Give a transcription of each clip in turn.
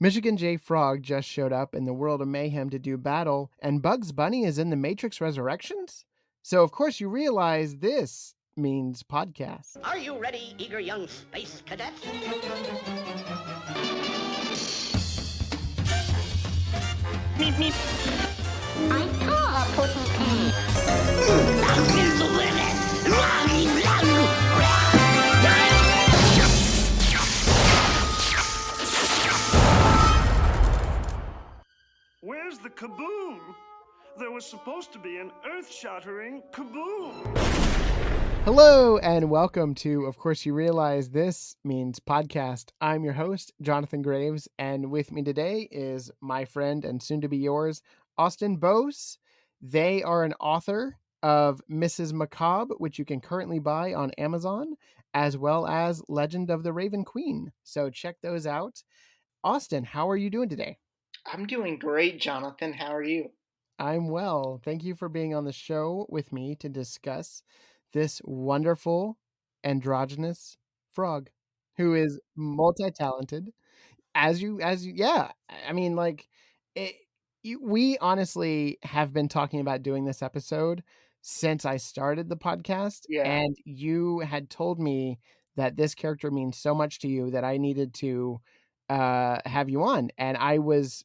Michigan J. Frog just showed up in the world of mayhem to do battle, and Bugs Bunny is in the Matrix Resurrections? So, of course, you realize this means podcast. Are you ready, eager young space cadets? Meep, meep. I saw a pussy That is the limit! Where's the kaboom? There was supposed to be an earth-shattering kaboom. Hello, and welcome to, of course, you realize this means podcast. I'm your host, Jonathan Graves, and with me today is my friend and soon to be yours, Austin Bouse. They are an author of Mrs. Macabre, which you can currently buy on Amazon, as well as Legend of the Raven Queen. So check those out. Austin, how are you doing today? I'm doing great, Jonathan. How are you? I'm well. Thank you for being on the show with me to discuss this wonderful androgynous frog who is multi-talented yeah. I mean, like, we honestly have been talking about doing this episode since I started the podcast. Yeah. And you had told me that this character means so much to you that I needed to have you on. And I was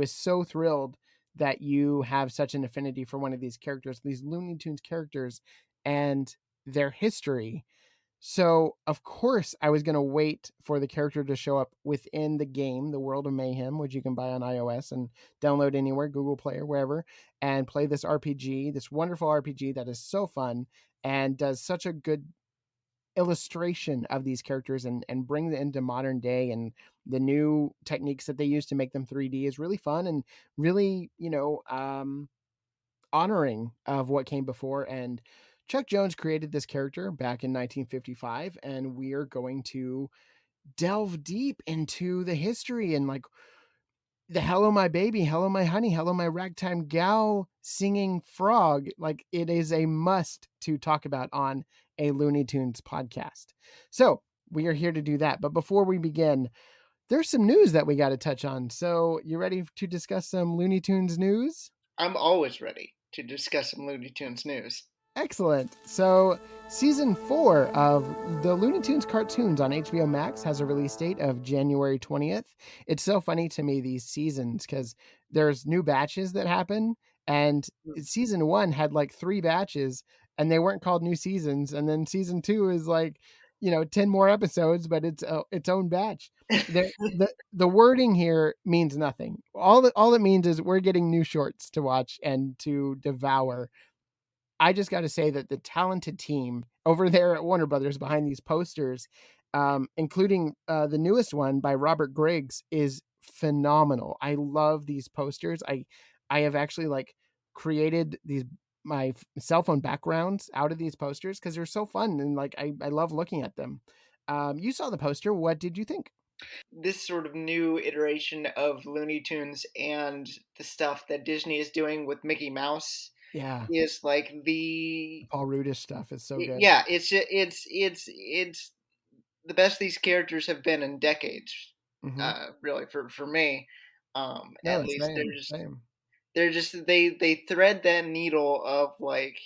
so thrilled that you have such an affinity for one of these characters, these Looney Tunes characters, and their history. So, of course, I was going to wait for the character to show up within the game, The World of Mayhem, which you can buy on iOS and download anywhere, Google Play or wherever, and play this RPG, this wonderful RPG that is so fun and does such a good illustration of these characters and bring them into modern day, and the new techniques that they use to make them 3D is really fun and really, honoring of what came before. And Chuck Jones created this character back in 1955, and we are going to delve deep into the history and like the hello my baby, hello my honey, hello my ragtime gal singing frog. Like, it is a must to talk about on a Looney Tunes podcast. So we are here to do that. But before we begin, there's some news that we got to touch on. So you ready to discuss some Looney Tunes news? I'm always ready to discuss some Looney Tunes news. Excellent. So season 4 of the Looney Tunes cartoons on HBO Max has a release date of January 20th. It's so funny to me, these seasons, because there's new batches that happen, and season 1 had like 3 batches and they weren't called new seasons. And then season 2 is like, 10 more episodes, but it's its own batch. The wording here means nothing. All it means is we're getting new shorts to watch and to devour. I just got to say that the talented team over there at Warner Brothers behind these posters, including the newest one by Robert Griggs, is phenomenal. I love these posters. I have actually like created my cell phone backgrounds out of these posters because they're so fun, and like I love looking at them. You saw the poster. What did you think? This sort of new iteration of Looney Tunes and the stuff that Disney is doing with Mickey Mouse, Yeah, is like the Paul Rudish stuff is so good. Yeah, it's the best these characters have been in decades. Really, for me, at least Same. they thread that needle of like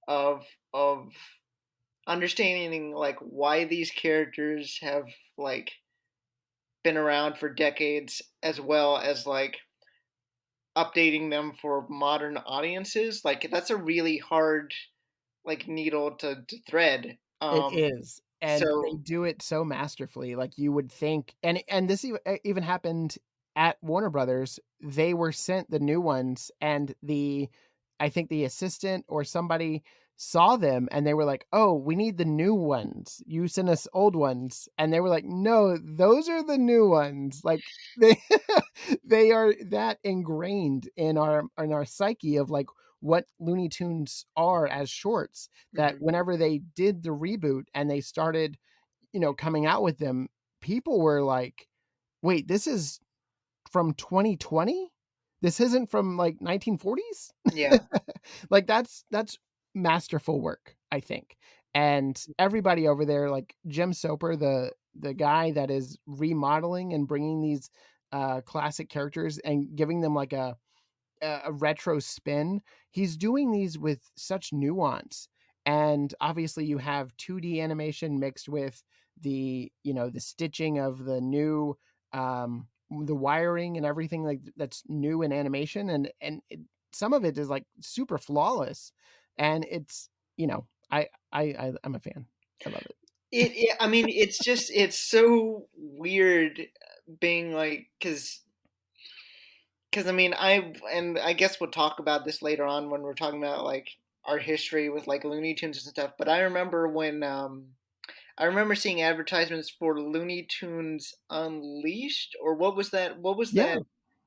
of understanding like why these characters have like been around for decades, as well as like updating them for modern audiences. Like, that's a really hard like needle to thread. It is. And so they do it so masterfully. Like, you would think, and this even happened at Warner Brothers. They were sent the new ones, and I think the assistant or somebody saw them and they were like, "Oh, we need the new ones. You sent us old ones." And they were like, "No, those are the new ones." Like, they they are that ingrained in our psyche of like what Looney Tunes are as shorts, that whenever they did the reboot and they started, coming out with them, people were like, "Wait, this is from 2020? This isn't from like 1940s?" Yeah. Like, that's masterful work, I think. And everybody over there, like Jim Soper, the guy that is remodeling and bringing these classic characters and giving them like a retro spin. He's doing these with such nuance, and obviously you have 2D animation mixed with the the stitching of the new the wiring and everything like that's new in animation, and some of it is like super flawless, and it's I'm a fan. I love it. I mean, it's so weird being like, because I mean, I guess we'll talk about this later on when we're talking about like our history with like Looney Tunes and stuff. But I remember when I remember seeing advertisements for Looney Tunes Unleashed, or what was that? What was Yeah.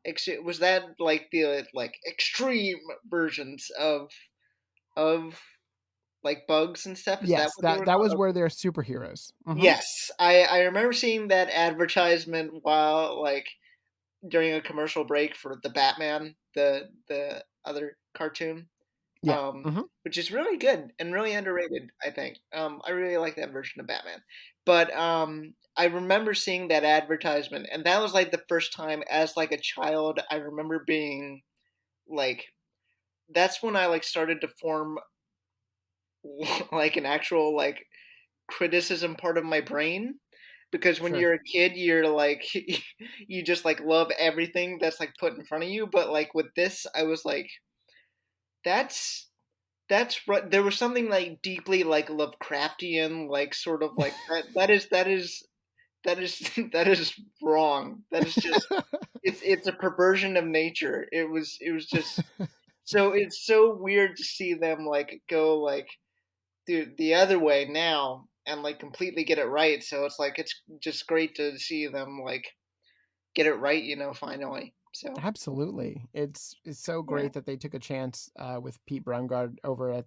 that? Was that like the like extreme versions of like Bugs and stuff? Is that Yes, what they were that was called? where they're superheroes. Mhm. Yes, I remember seeing that advertisement while like during a commercial break for the Batman, the other cartoon, Yeah. Mhm. which is really good and really underrated, I think. I really like that version of Batman. But I remember seeing that advertisement, and that was like the first time as like a child I remember being like, that's when I like started to form like an actual like criticism part of my brain, because when Sure. you're a kid you're like you just like love everything that's like put in front of you, but like with this I was like, that's right, there was something like deeply like Lovecraftian, like sort of like that is that is wrong. That is just it's a perversion of nature. It was just, so it's so weird to see them like go like the other way now and like completely get it right. So it's like it's just great to see them like get it right, finally. So Absolutely. It's so yeah. great that they took a chance with Pete Brungard over at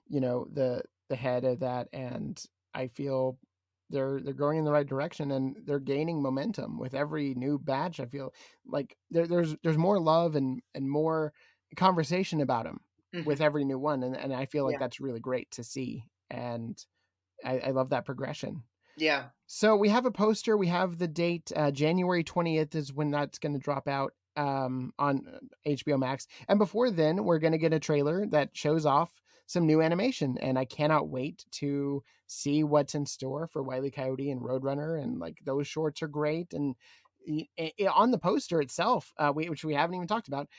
the head of that, and I feel they're going in the right direction, and they're gaining momentum with every new batch. I feel like there's more love and more conversation about them with Hmm. every new one, and I feel like Yeah. that's really great to see, and I love that progression. Yeah. So we have a poster. We have the date. January 20th is when that's going to drop out on HBO Max. And before then, we're going to get a trailer that shows off some new animation. And I cannot wait to see what's in store for Wile E. Coyote and Roadrunner. And like those shorts are great. And on the poster itself, which we haven't even talked about,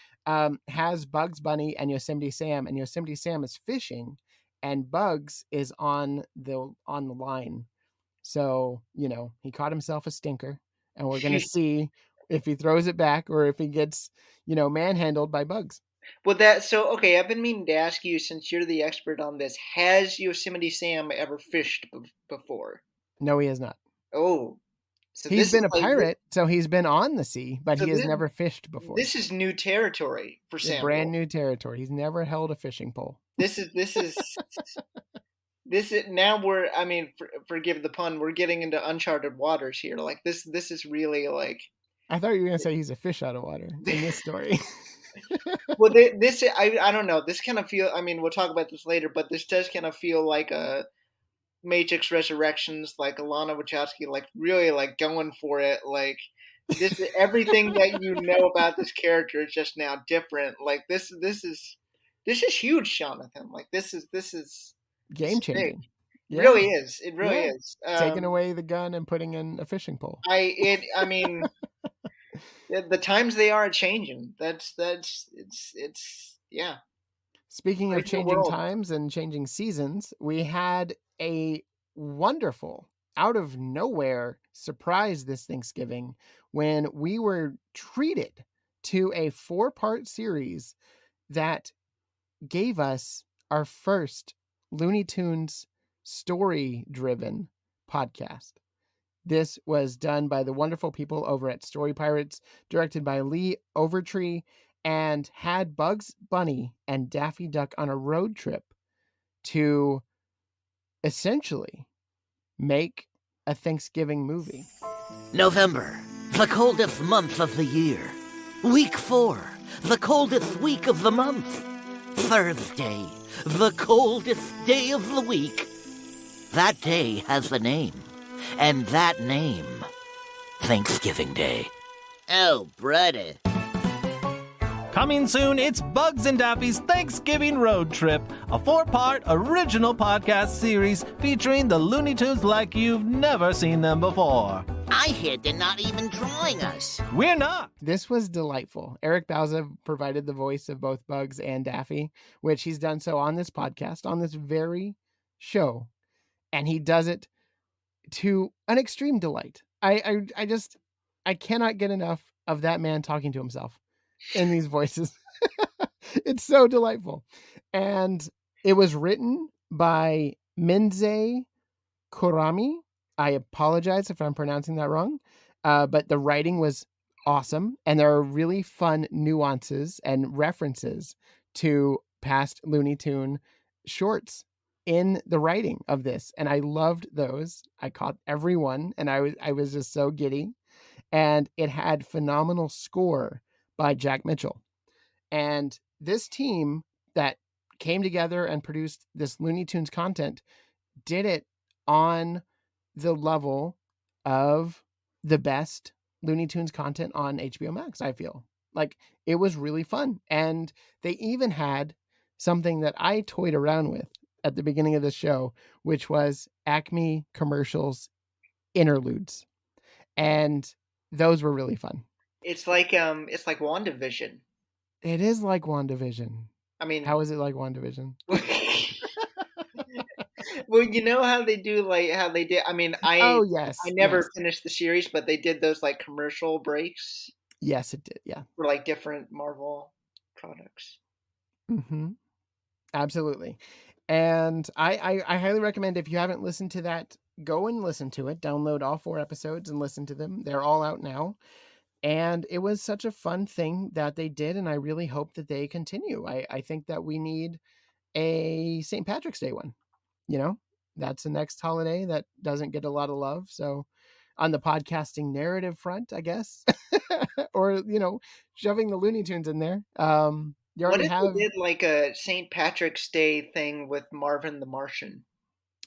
has Bugs Bunny and Yosemite Sam. And Yosemite Sam is fishing, and Bugs is on the line. So, he caught himself a stinker, and we're going to see if he throws it back or if he gets, manhandled by Bugs. Well, okay, I've been meaning to ask you, since you're the expert on this, has Yosemite Sam ever fished before? No, he has not. Oh, so He's this been is a like pirate, so he's been on the sea, but so he has never fished before. this is new territory for A brand Samuel. new territory. He's never held a fishing pole. This is now we're, I mean, forgive the pun, we're getting into uncharted waters here. Like this is really like, I thought you were going to say he's a fish out of water in this story. well, this I don't know. This kind of feel. I mean, we'll talk about this later, but this does kind of feel like a Matrix Resurrections, like Alana Wachowski, like really like going for it. Like this, everything that you know about this character is just now different. Like this is huge, Jonathan. Like this is Game big. changing. It really is. It really Yeah. is. Taking away the gun and putting in a fishing pole. I mean, the times they are changing. That's it's yeah. Speaking of Great new changing world. times and changing seasons, we had a wonderful, out of nowhere surprise this Thanksgiving when we were treated to a 4-part series that gave us our first Looney Tunes story-driven podcast. This was done by the wonderful people over at Story Pirates, directed by Lee Overtree, and had Bugs Bunny and Daffy Duck on a road trip to essentially make a Thanksgiving movie. November, the coldest month of the year. Week 4, the coldest week of the month. Thursday, the coldest day of the week. That day has a name, and that name, Thanksgiving Day. Oh, brother. Coming soon, it's Bugs and Daffy's Thanksgiving Road Trip, a 4-part original podcast series featuring the Looney Tunes like you've never seen them before. I hear they're not even drawing us. We're not. This was delightful. Eric Bouse provided the voice of both Bugs and Daffy, which he's done so on this podcast, on this very show. And he does it to an extreme delight. I cannot get enough of that man talking to himself in these voices. It's so delightful. And it was written by Minze Kurami. I apologize if I'm pronouncing that wrong, but the writing was awesome. And there are really fun nuances and references to past Looney Tune shorts in the writing of this. And I loved those. I caught every one, and I was just so giddy. And it had phenomenal score by Jack Mitchell. And this team that came together and produced this Looney Tunes content did it on the level of the best Looney Tunes content on HBO Max, I feel. Like, it was really fun. And they even had something that I toyed around with at the beginning of the show, which was Acme commercials interludes. And those were really fun. It's like WandaVision. It is like WandaVision. I mean, How is it like WandaVision? well, you know how they do, like how they did. I mean, I Yes. I never yes. finished the series, but they did those like commercial breaks Yes, it did. Yeah. for like different Marvel products. Mm-hmm. Absolutely. And I highly recommend, if you haven't listened to that, go and listen to it. Download all 4 episodes and listen to them. They're all out now. And it was such a fun thing that they did, and I really hope that they continue. I think that we need a St. Patrick's Day one. You know, that's the next holiday that doesn't get a lot of love. So on the podcasting narrative front, I guess, or, shoving the Looney Tunes in there. You What already if have. they did like a St. Patrick's Day thing with Marvin the Martian?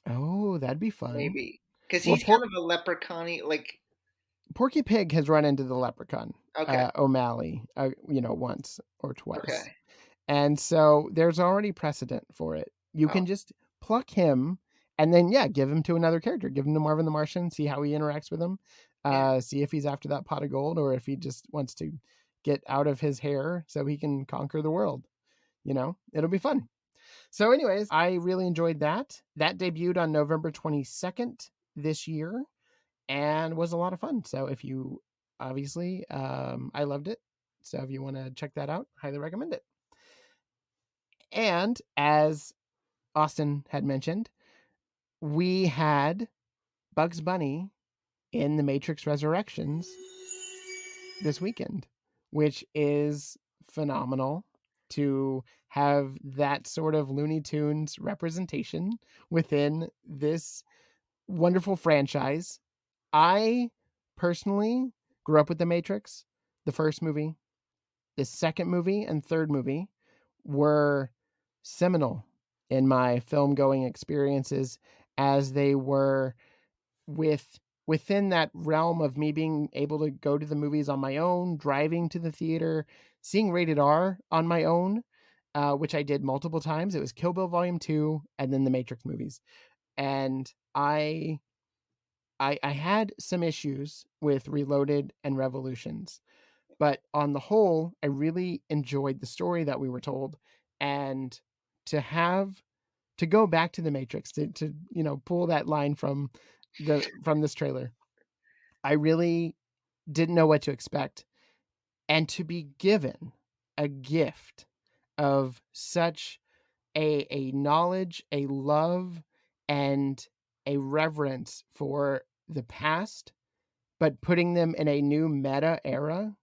Oh, that'd be fun. Maybe because Well, he's kind of a leprechaun-y, like. Porky Pig has run into the leprechaun, Okay. O'Malley, once or twice. Okay. And so there's already precedent for it. You can just pluck him and then, give him to another character. Give him to Marvin the Martian, see how he interacts with him, see if he's after that pot of gold or if he just wants to get out of his hair so he can conquer the world. It'll be fun. So anyways, I really enjoyed that. That debuted on November 22nd this year and was a lot of fun. So if you, obviously, I loved it. So if you want to check that out, highly recommend it. And as Austin had mentioned, we had Bugs Bunny in The Matrix Resurrections this weekend, which is phenomenal to have that sort of Looney Tunes representation within this wonderful franchise. I personally grew up with The Matrix. The first movie, the second movie, and third movie were seminal in my film going experiences, as they were within that realm of me being able to go to the movies on my own, driving to the theater, seeing rated R on my own, which I did multiple times. It was Kill Bill Volume 2 and then the Matrix movies. And I had some issues with Reloaded and Revolutions, but on the whole, I really enjoyed the story that we were told. And to go back to the Matrix, to pull that line from this trailer, I really didn't know what to expect, and to be given a gift of such a knowledge, a love, and a reverence for the past, but putting them in a new meta era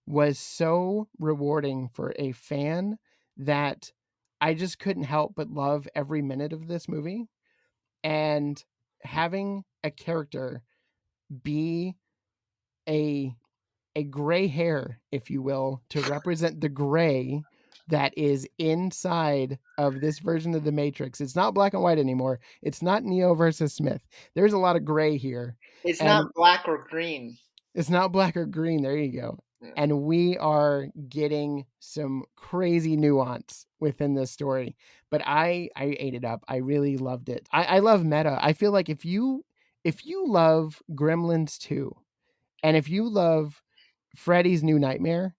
was so rewarding for a fan that I just couldn't help but love every minute of this movie. And having a character be a gray hair, if you will, to represent the gray that is inside of this version of the Matrix. It's not black and white anymore. It's not Neo versus Smith. There's a lot of gray here. It's not black or green. It's not black or green. There you go. And we are getting some crazy nuance within this story. But I ate it up. I really loved it. I love meta. I feel like if you love Gremlins 2 and if you love Freddy's New Nightmare,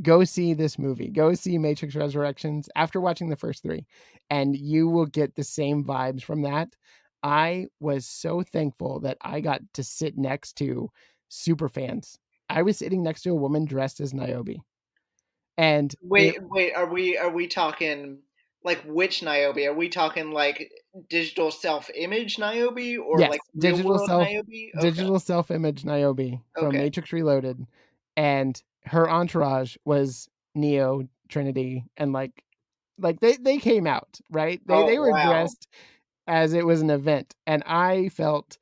go see this movie. Go see Matrix Resurrections after watching the first 3, and you will get the same vibes from that. I was so thankful that I got to sit next to super fans. I was sitting next to a woman dressed as Niobe. And Wait, are we talking like which Niobe? Are we talking like digital self-image Niobe or yes, like real world Niobe? Okay. digital self-image Niobe from Okay. Matrix Reloaded, and her entourage was Neo, Trinity, and like they came out, right? They were Wow. dressed as it was an event, and I felt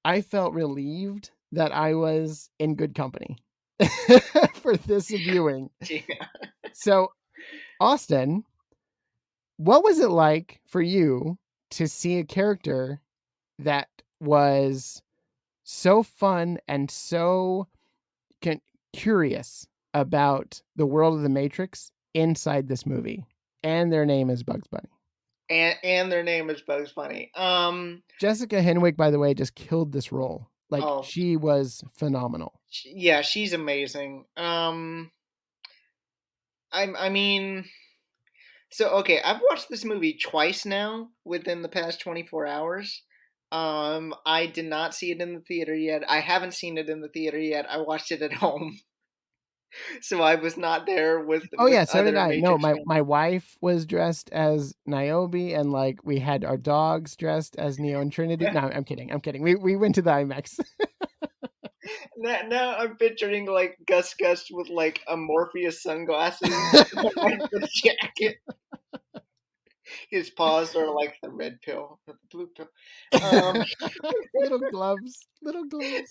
relieved that I was in good company for this viewing. Yeah. So, Austin, what was it like for you to see a character that was so fun and so curious about the world of the Matrix inside this movie? And their name is Bugs Bunny. And their name is Bugs Bunny. Jessica Henwick, by the way, just killed this role. Like, she was phenomenal. Yeah, she's amazing. I mean, so okay, I've watched this movie twice now within the past 24 hours. I did not see it in the theater yet. I haven't seen it in the theater yet. I watched it at home. So I was not there with Oh yeah, so did I. Matrix No, fans. my wife was dressed as Niobe, and like we had our dogs dressed as Neo and Trinity. No, I'm kidding. We went to the IMAX. Now I'm picturing like Gus with like a Morpheus sunglasses, like the jacket. His paws are like the red pill, the blue pill. Little gloves.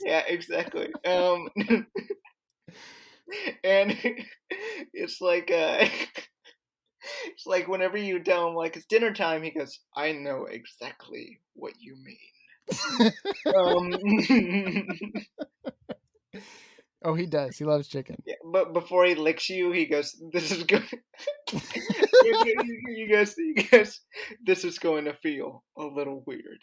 Yeah, exactly. And it's like it's like whenever you tell him like it's dinner time, he goes, "I know exactly what you mean." Oh, he does. He loves chicken. Yeah, but before he licks you, he goes, "This is good." he goes, "This is going to feel a little weird."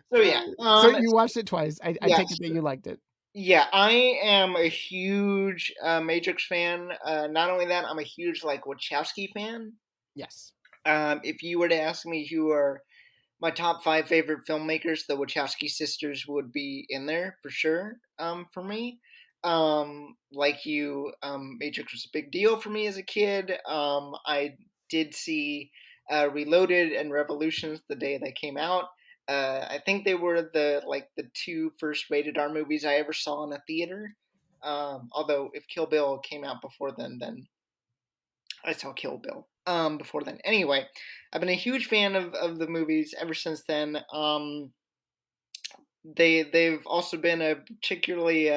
So yeah. So you watched it twice. I take it that you liked it. Yeah, I am a huge Matrix fan. Not only that, I'm a huge like Wachowski fan. Yes. If you were to ask me who are my top 5 favorite filmmakers, the Wachowski sisters would be in there for sure. For me, like you, Matrix was a big deal for me as a kid. I did see Reloaded and Revolutions the day they came out. I think they were the 2 first rated R movies I ever saw in a theater. Although if Kill Bill came out before then I saw Kill Bill before then. Anyway, I've been a huge fan of the movies ever since then. They've also been a particularly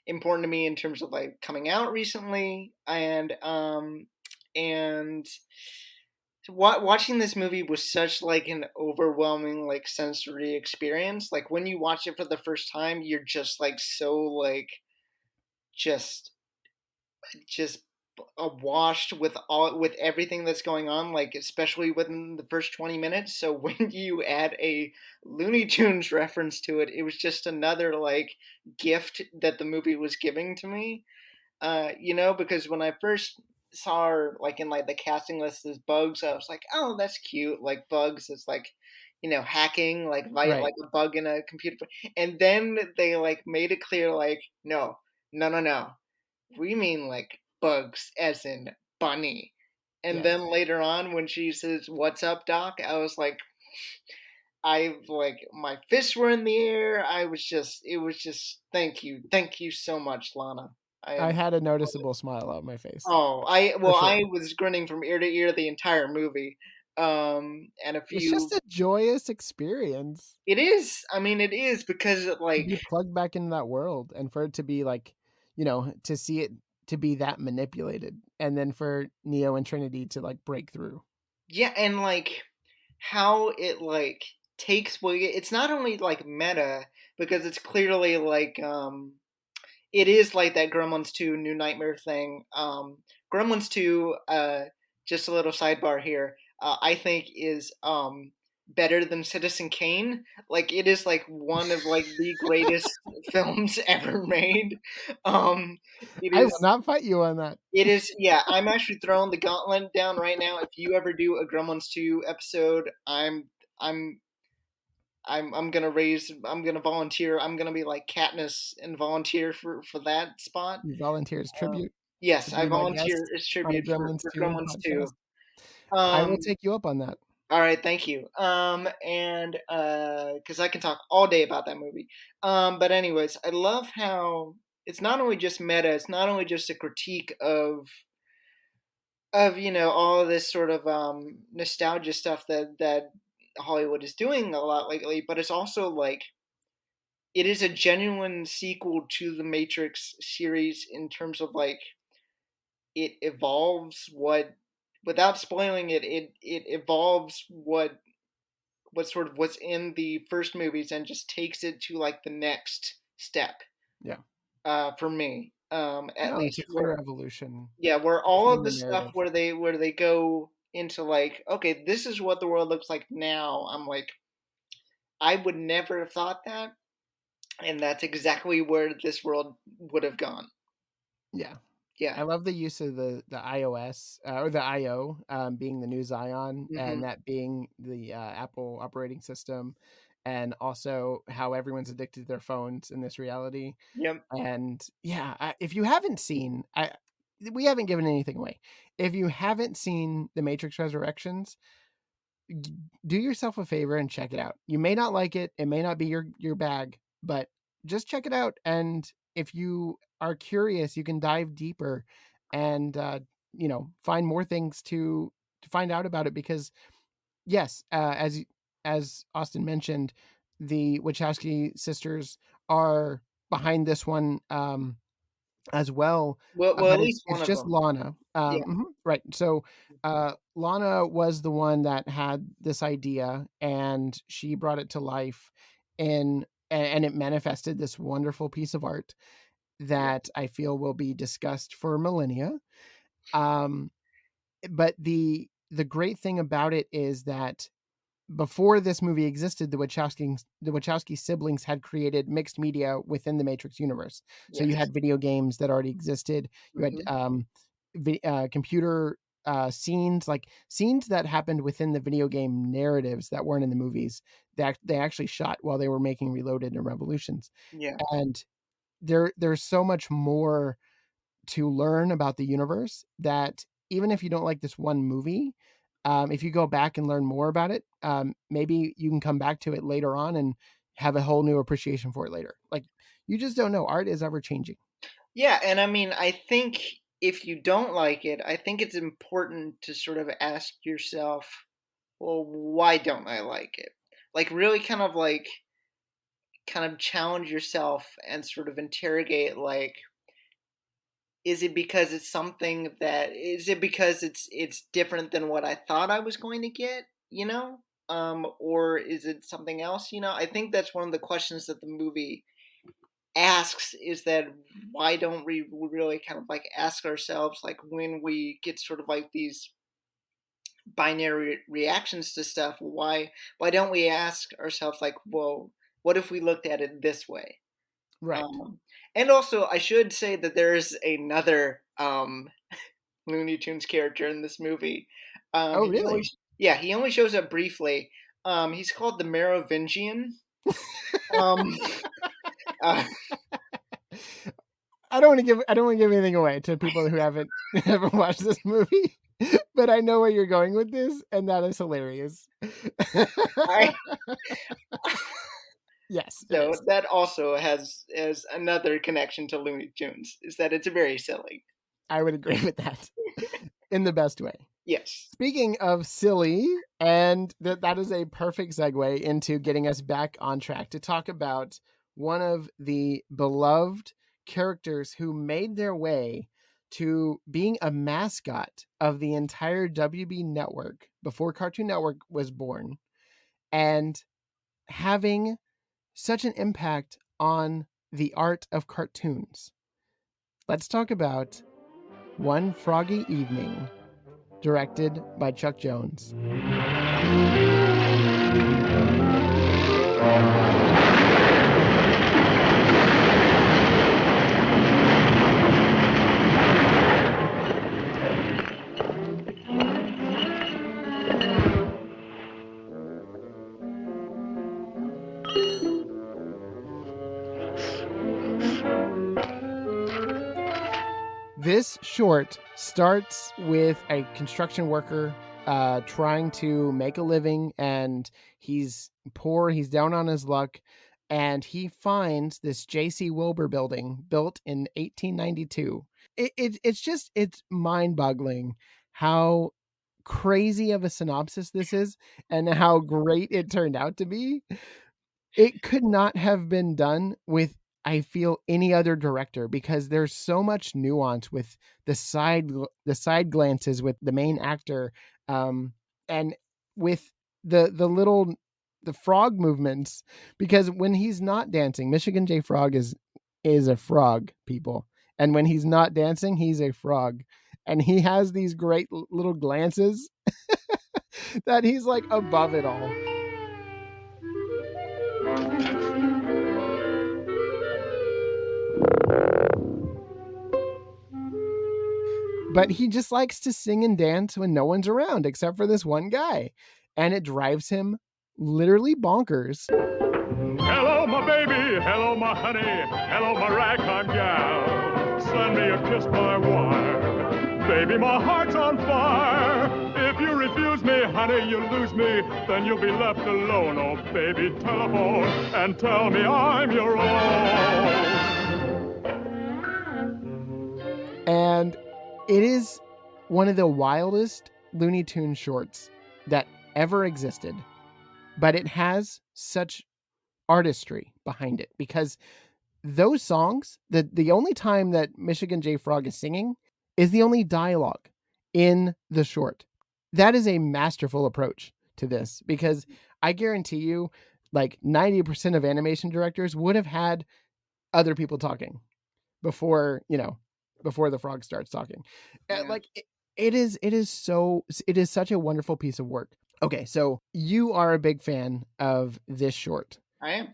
important to me in terms of like coming out recently, and watching this movie was such like an overwhelming like sensory experience. Like when you watch it for the first time, you're just like so like just washed with everything that's going on, like especially within the first 20 minutes. So when you add a Looney Tunes reference to it, it was just another like gift that the movie was giving to me. Because when I first saw her like in like the casting list as Bugs, I was like, oh, that's cute. Like Bugs is like, hacking like Right. like a bug in a computer. And then they like made it clear like, no. We mean like Bugs as in bunny. And Yes. then later on when she says, "What's up, Doc?" I was like, my fists were in the air. It was just thank you so much, Lana. I had a noticeable smile on my face. I sure. I was grinning from ear to ear the entire movie. And a few. It's just a joyous experience. It is. I mean, it is because like you plug back into that world, and for it to be like, to see it to be that manipulated, and then for Neo and Trinity to like break through. Yeah, and like how it like takes, well, it's not only like meta, because it's clearly like it is like that Gremlins 2 New Nightmare thing. Gremlins 2, just a little sidebar here, I think is better than Citizen Kane. Like, it is like one of like the greatest films ever made. It I will is. not fight you on that. It is, yeah. I'm actually throwing the gauntlet down right now. If you ever do a Gremlins 2 episode, I'm I'm gonna volunteer. I'm gonna be like Katniss and volunteer for that spot. You volunteer as tribute to Yes, I be my volunteer guest as on a tribute Gremlins for 2 Gremlins 2. podcast. I will take you up on that. All right, thank you. And because I can talk all day about that movie. But anyways, I love how it's not only just meta. It's not only just a critique of all this sort of nostalgia stuff that Hollywood is doing a lot lately, but it's also like it is a genuine sequel to the Matrix series in terms of like it evolves what, without spoiling it, it evolves what sort of what's in the first movies and just takes it to like the next step. Yeah. For me, at No, it's least a clear evolution. yeah, where all of within the the stuff narrative. where they go into like, okay, this is what the world looks like now. I'm like, I would never have thought that, and that's exactly where this world would have gone. Yeah. Yeah. I love the use of the iOS or the IO being the new Xeon, Mm-hmm. and that being the Apple operating system, and also how everyone's addicted to their phones in this reality. Yep. And yeah, if you haven't seen, we haven't given anything away. If you haven't seen The Matrix Resurrections, do yourself a favor and check it out. You may not like it. It may not be your bag, but just check it out. And if you are curious, you can dive deeper and, find more things to find out about it. Because yes, as Austin mentioned, the Wachowski sisters are behind this one, as well, Well, at but least one it's of just them. Lana. Yeah. Right. So Lana was the one that had this idea, and she brought it to life, and it manifested this wonderful piece of art Yeah. that I feel will be discussed for millennia. Um, but the great thing about it is that before this movie existed, the Wachowski siblings had created mixed media within the Matrix universe. So you Yes. had video games that already existed. You had computer scenes, like scenes that happened within the video game narratives that weren't in the movies, that they actually shot while they were making Reloaded and Revolutions. Yeah. And there's so much more to learn about the universe that even if you don't like this one movie, if you go back and learn more about it, maybe you can come back to it later on and have a whole new appreciation for it later. Like, you just don't know. Art is ever changing. Yeah, and I mean, I think if you don't like it, I think it's important to sort of ask yourself, well, why don't I like it? Like, really kind of challenge yourself and sort of interrogate, like, is it because it's different than what I thought I was going to get, or is it something else? I think that's one of the questions that the movie asks, is that why don't we really kind of like ask ourselves, like, when we get sort of like these binary reactions to stuff, why don't we ask ourselves, like, well, what if we looked at it this way? Right. And also, I should say that there is another Looney Tunes character in this movie. Oh, really? He only shows up briefly. He's called the Merovingian. um, I don't want to give anything away to people who haven't ever watched this movie, but I know where you're going with this, and that is hilarious. I, Yes. so that also has another connection to Looney Tunes, is that it's very silly. I would agree with that in the best way. Yes. Speaking of silly, and that is a perfect segue into getting us back on track to talk about one of the beloved characters who made their way to being a mascot of the entire WB network before Cartoon Network was born. And having such an impact on the art of cartoons. Let's talk about One Froggy Evening, directed by Chuck Jones. This short starts with a construction worker trying to make a living, and he's poor, he's down on his luck, and he finds this J.C. Wilbur building built in 1892. It's mind-boggling how crazy of a synopsis this is and how great it turned out to be. It could not have been done with, I feel, any other director, because there's so much nuance with the side glances with the main actor, and with the frog movements, because when he's not dancing, Michigan J. Frog is a frog, people, and when he's not dancing, he's a frog, and he has these great little glances that he's like above it all. But he just likes to sing and dance when no one's around, except for this one guy. And it drives him literally bonkers. Hello, my baby. Hello, my honey. Hello, my ragtime gal. Send me a kiss by wire. Baby, my heart's on fire. If you refuse me, honey, you lose me. Then you'll be left alone. Oh, baby, telephone and tell me I'm your own. And it is one of the wildest Looney Tunes shorts that ever existed, but it has such artistry behind it, because those songs, the only time that Michigan J. Frog is singing is the only dialogue in the short. That is a masterful approach to this, because I guarantee you, like 90% of animation directors would have had other people talking before the frog starts talking. Yeah. Like it is such a wonderful piece of work. Okay, so you are a big fan of this short. I am.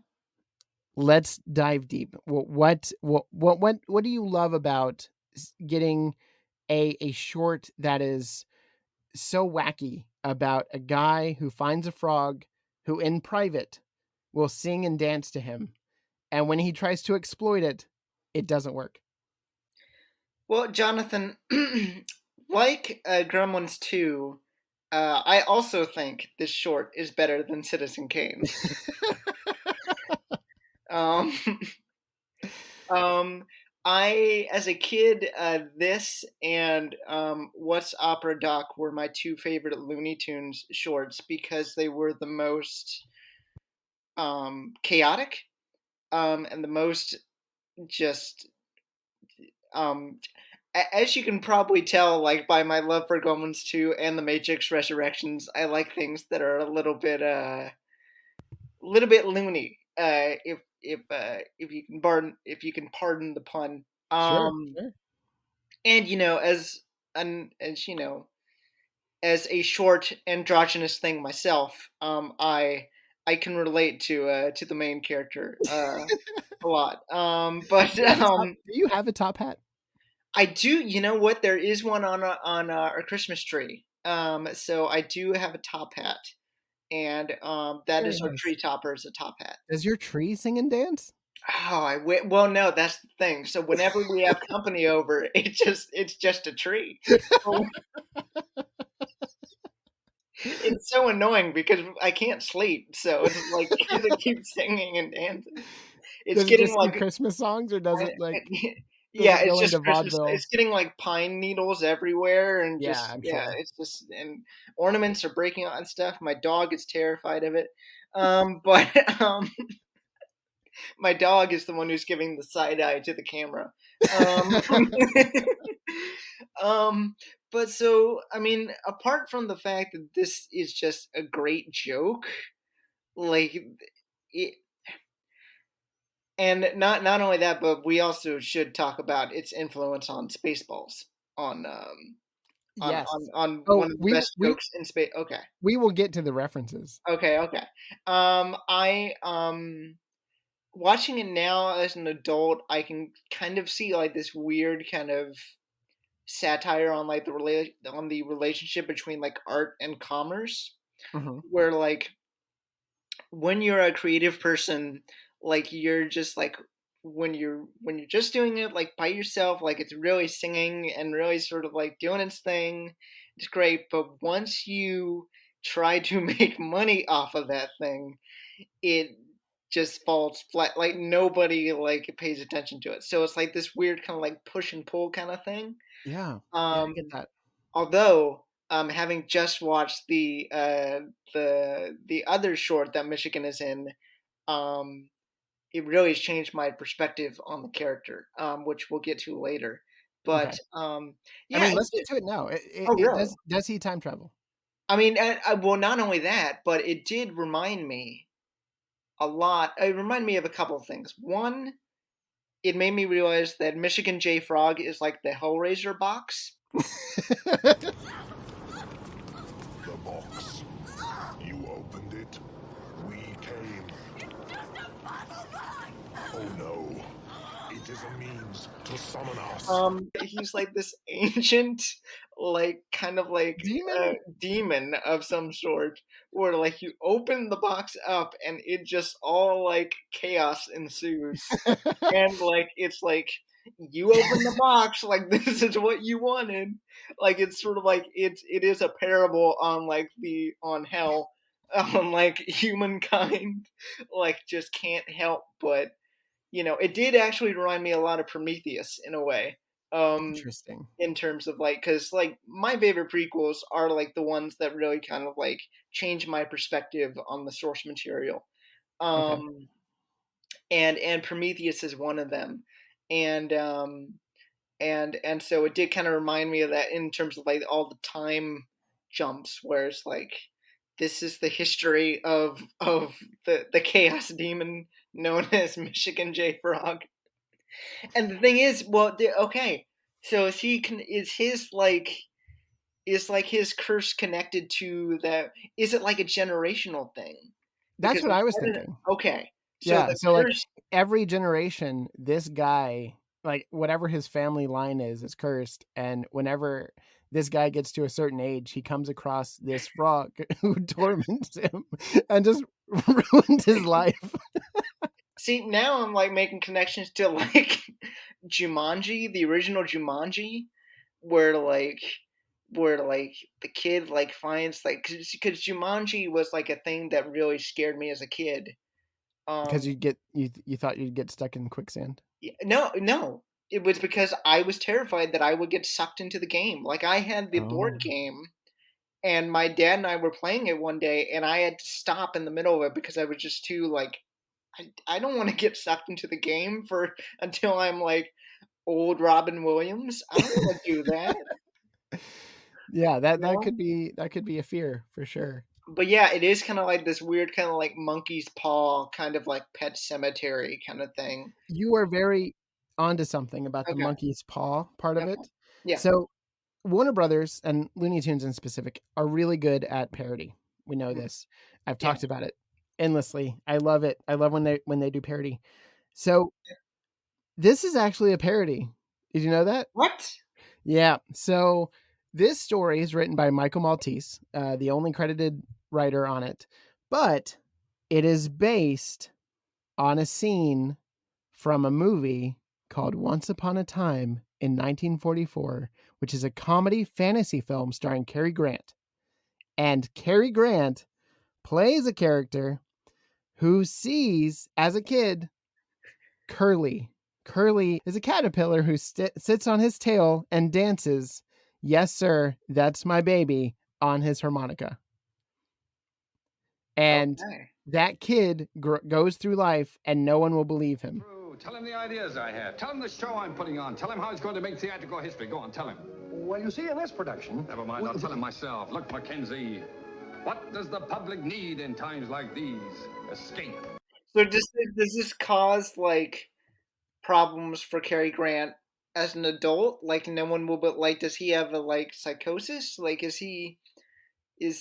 Let's dive deep. What do you love about getting a short that is so wacky about a guy who finds a frog who in private will sing and dance to him, and when he tries to exploit it, it doesn't work? Well, Jonathan, like Gremlins 2, I also think this short is better than Citizen Kane. I, as a kid, this and What's Opera Doc were my two favorite Looney Tunes shorts, because they were the most chaotic and the most just... as you can probably tell, like, by my love for Gremlins 2 and The Matrix Resurrections, I like things that are a little bit loony. If you can pardon the pun. Sure. And as a short androgynous thing myself, I can relate to the main character a lot. But do you have a top hat? I do. You know what? There is one on our Christmas tree. So I do have a top hat, and that Very is our nice. tree topper is a top hat. Does your tree sing and dance? Oh, well, no, that's the thing. So whenever we have company over, it's just a tree. It's so annoying because I can't sleep, so it's like it keeps singing and dancing. It's Does it getting just like sing Christmas songs, or does it like? Yeah, it go it's just into Christmas. vaudeville? It's getting like pine needles everywhere, and Yeah, just I'm sure. it's just, and ornaments are breaking out and stuff. My dog is terrified of it, but my dog is the one who's giving the side eye to the camera. But so, I mean, apart from the fact that this is just a great joke, like, and not only that, but we also should talk about its influence on Spaceballs, on Yes. one of the best jokes in space. Okay. We will get to the references. Okay. I watching it now as an adult, I can kind of see like this weird kind of satire on like on the relationship between like art and commerce, where like when you're a creative person, like you're just like when you're just doing it like by yourself, like it's really singing and really sort of like doing its thing, it's great. But once you try to make money off of that thing, it just falls flat. Like nobody like pays attention to it. So it's like this weird kind of like push and pull kind of thing. Yeah, I get that. Although, having just watched the other short that Michigan is in, it really has changed my perspective on the character, which we'll get to later. But yeah, I mean, let's get to it now. really? Does he time travel? I mean, well, not only that, but it did remind me a lot. It reminded me of a couple of things. One, it made me realize that Michigan J. Frog is like the Hellraiser box. The box. You opened it. We came. It's just a puzzle box! Oh no. It is a means to summon us. He's like this ancient, like kind of like demon of some sort, where like you open the box up and it just all like chaos ensues, and like it's like you open the box, like this is what you wanted, like it's sort of like it is a parable on like on hell, on like humankind, like just can't help but. It did actually remind me a lot of Prometheus in a way. Interesting. In terms of like, because like my favorite prequels are like the ones that really kind of like change my perspective on the source material. And Prometheus is one of them. And so it did kind of remind me of that in terms of like all the time jumps, where it's like, this is the history of the chaos demon known as Michigan J. Frog. And the thing is, well, okay, so is his curse connected to that? Is it like a generational thing? That's what I was thinking. Okay. So like every generation, this guy, like whatever his family line is cursed. And whenever this guy gets to a certain age, he comes across this frog who torments him and just ruins his life. See, now I'm like making connections to like Jumanji, the original Jumanji, where like the kid like finds like, because Jumanji was like a thing that really scared me as a kid. Because you thought you'd get stuck in quicksand. No, it was because I was terrified that I would get sucked into the game. Like I had the board game, and my dad and I were playing it one day, and I had to stop in the middle of it because I was just too like. I don't want to get sucked into the game until I'm like old Robin Williams. I don't want to do that. Yeah, that could be a fear for sure. But yeah, it is kind of like this weird kind of like monkey's paw kind of like Pet Cemetery kind of thing. You are very onto something about the monkey's paw part of it. Yeah. So Warner Brothers and Looney Tunes in specific are really good at parody. We know this. I've talked about it endlessly. I love it. I love when they do parody. So this is actually a parody. Did you know that? What? Yeah. So this story is written by Michael Maltese, the only credited writer on it, but it is based on a scene from a movie called Once Upon a Time in 1944, which is a comedy fantasy film starring Cary Grant. And Cary Grant plays a character who sees, as a kid, Curly. Curly is a caterpillar who sits on his tail and dances, "Yes, sir, that's my baby," on his harmonica. And that kid goes through life and no one will believe him. Tell him the ideas I have. Tell him the show I'm putting on. Tell him how he's going to make theatrical history. Go on, tell him. Well, you see, in this production... Never mind, I'll tell him myself. Look, Mackenzie, what does the public need in times like these? Escape. So does this cause like problems for Cary Grant as an adult? Like no one will, but like, does he have a like psychosis? Like, is he? Is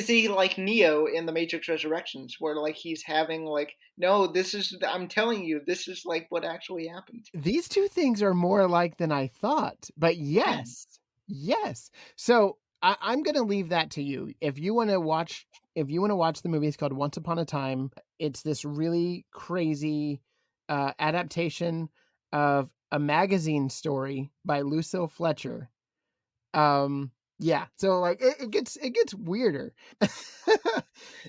he like Neo in the Matrix Resurrections, where like he's having like, no, this is, I'm telling you, this is like what actually happened. These two things are more alike than I thought, but yes. So I'm going to leave that to you. If you want to watch the movie, it's called Once Upon a Time. It's this really crazy adaptation of a magazine story by Lucille Fletcher. Yeah, so like it gets weirder.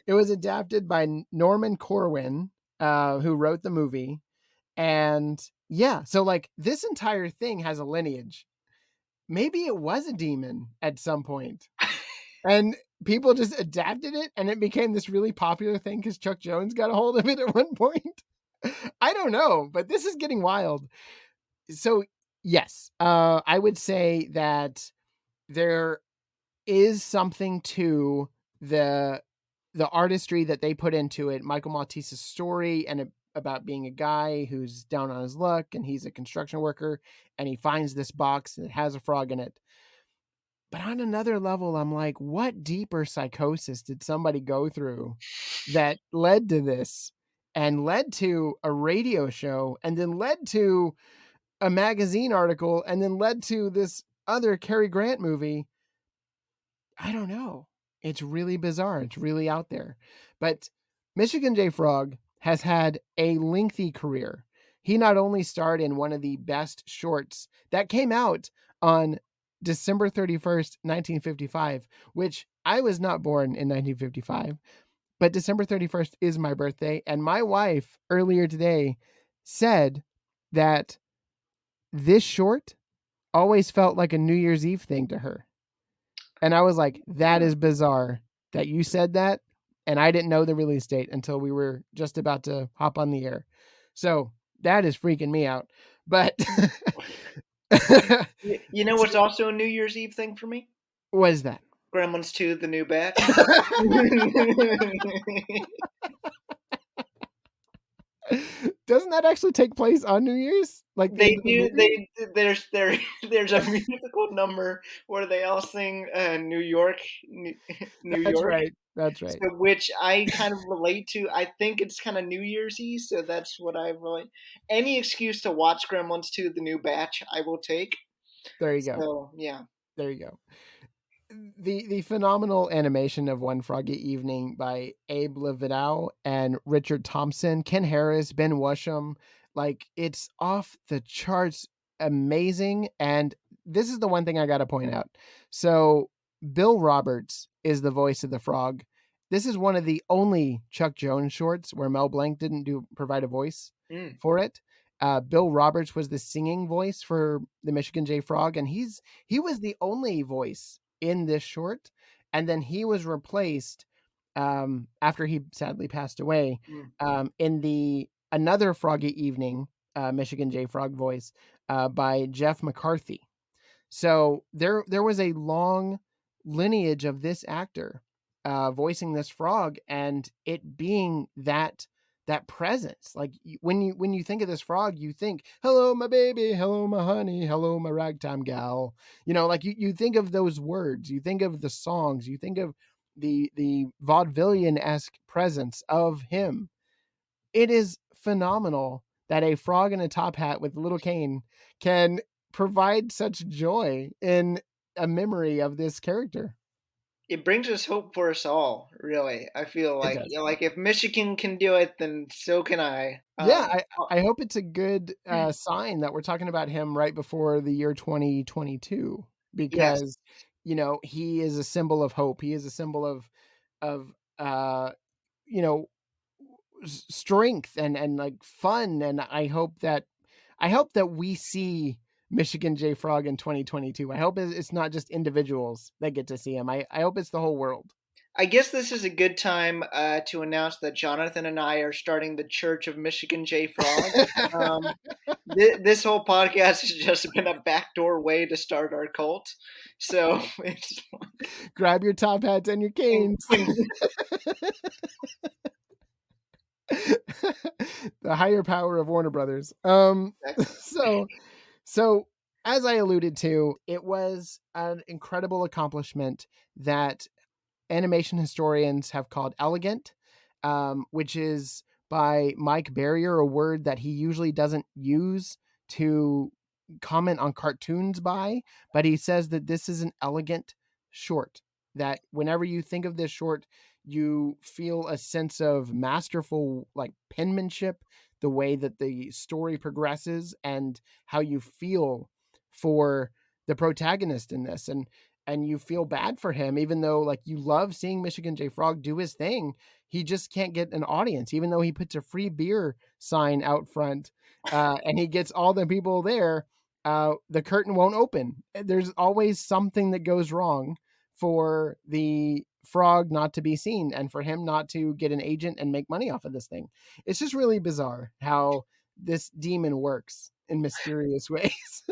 It was adapted by Norman Corwin, who wrote the movie, and yeah, so like this entire thing has a lineage. Maybe it was a demon at some point, and people just adapted it, and it became this really popular thing because Chuck Jones got a hold of it at one point. I don't know, but this is getting wild. So yes, I would say that there is something to the artistry that they put into it. Michael Maltese's story and about being a guy who's down on his luck, and he's a construction worker, and he finds this box that has a frog in it. But on another level, I'm like, what deeper psychosis did somebody go through that led to this, and led to a radio show, and then led to a magazine article, and then led to this other Cary Grant movie? I don't know. It's really bizarre. It's really out there. But Michigan J. Frog has had a lengthy career. He not only starred in one of the best shorts that came out on December 31st, 1955, which I was not born in 1955, but December 31st is my birthday. And my wife earlier today said that this short always felt like a New Year's Eve thing to her. And I was like, that is bizarre that you said that. And I didn't know the release date until we were just about to hop on the air. So that is freaking me out. But you know what's also a New Year's Eve thing for me? What is that? Gremlins 2, the new batch. Doesn't that actually take place on New Year's? Like they do. There's a musical number where they all sing New York, New That's York. Right. That's right. So, which I kind of relate to. I think it's kind of New Year's Eve, so that's what I relate. Any excuse to watch Gremlins 2, the new batch, I will take. There you go. So, yeah. There you go. The phenomenal animation of One Froggy Evening by Abe Levidow and Richard Thompson, Ken Harris, Ben Washam, like it's off the charts amazing. And this is the one thing I got to point out. So Bill Roberts is the voice of the frog. This is one of the only Chuck Jones shorts where Mel Blanc didn't provide a voice for it. Bill Roberts was the singing voice for the Michigan J. Frog, and he was the only voice in this short, and then he was replaced after he sadly passed away in the Another Froggy Evening Michigan J. Frog voice by Jeff McCarthy. So there was a long lineage of this actor voicing this frog, and it being that presence. Like when you think of this frog, you think, hello my baby, hello my honey, hello my ragtime gal. You know, like you think of those words, you think of the songs, you think of the vaudevillian-esque presence of him. It is phenomenal that a frog in a top hat with a little cane can provide such joy in a memory of this character. It brings us hope for us all, really. I feel like, if Michigan can do it, then so can I. I hope it's a good sign that we're talking about him right before the year 2022, because you know, he is a symbol of hope. He is a symbol of strength and like fun. And I hope that we see Michigan J. Frog in 2022. I hope it's not just individuals that get to see him. I hope it's the whole world. I guess this is a good time to announce that Jonathan and I are starting the Church of Michigan J. Frog. This whole podcast has just been a backdoor way to start our cult. So it's grab your top hats and your canes. The higher power of Warner Brothers. So so as I alluded to, it was an incredible accomplishment that animation historians have called elegant, which is by Mike Barrier, a word that he usually doesn't use to comment on cartoons by, but he says that this is an elegant short, that whenever you think of this short, you feel a sense of masterful like penmanship, the way that the story progresses and how you feel for the protagonist in this. And you feel bad for him, even though like you love seeing Michigan J. Frog do his thing. He just can't get an audience, even though he puts a free beer sign out front, and he gets all the people there. The curtain won't open. There's always something that goes wrong for the frog not to be seen and for him not to get an agent and make money off of this thing. It's just really bizarre how this demon works in mysterious ways.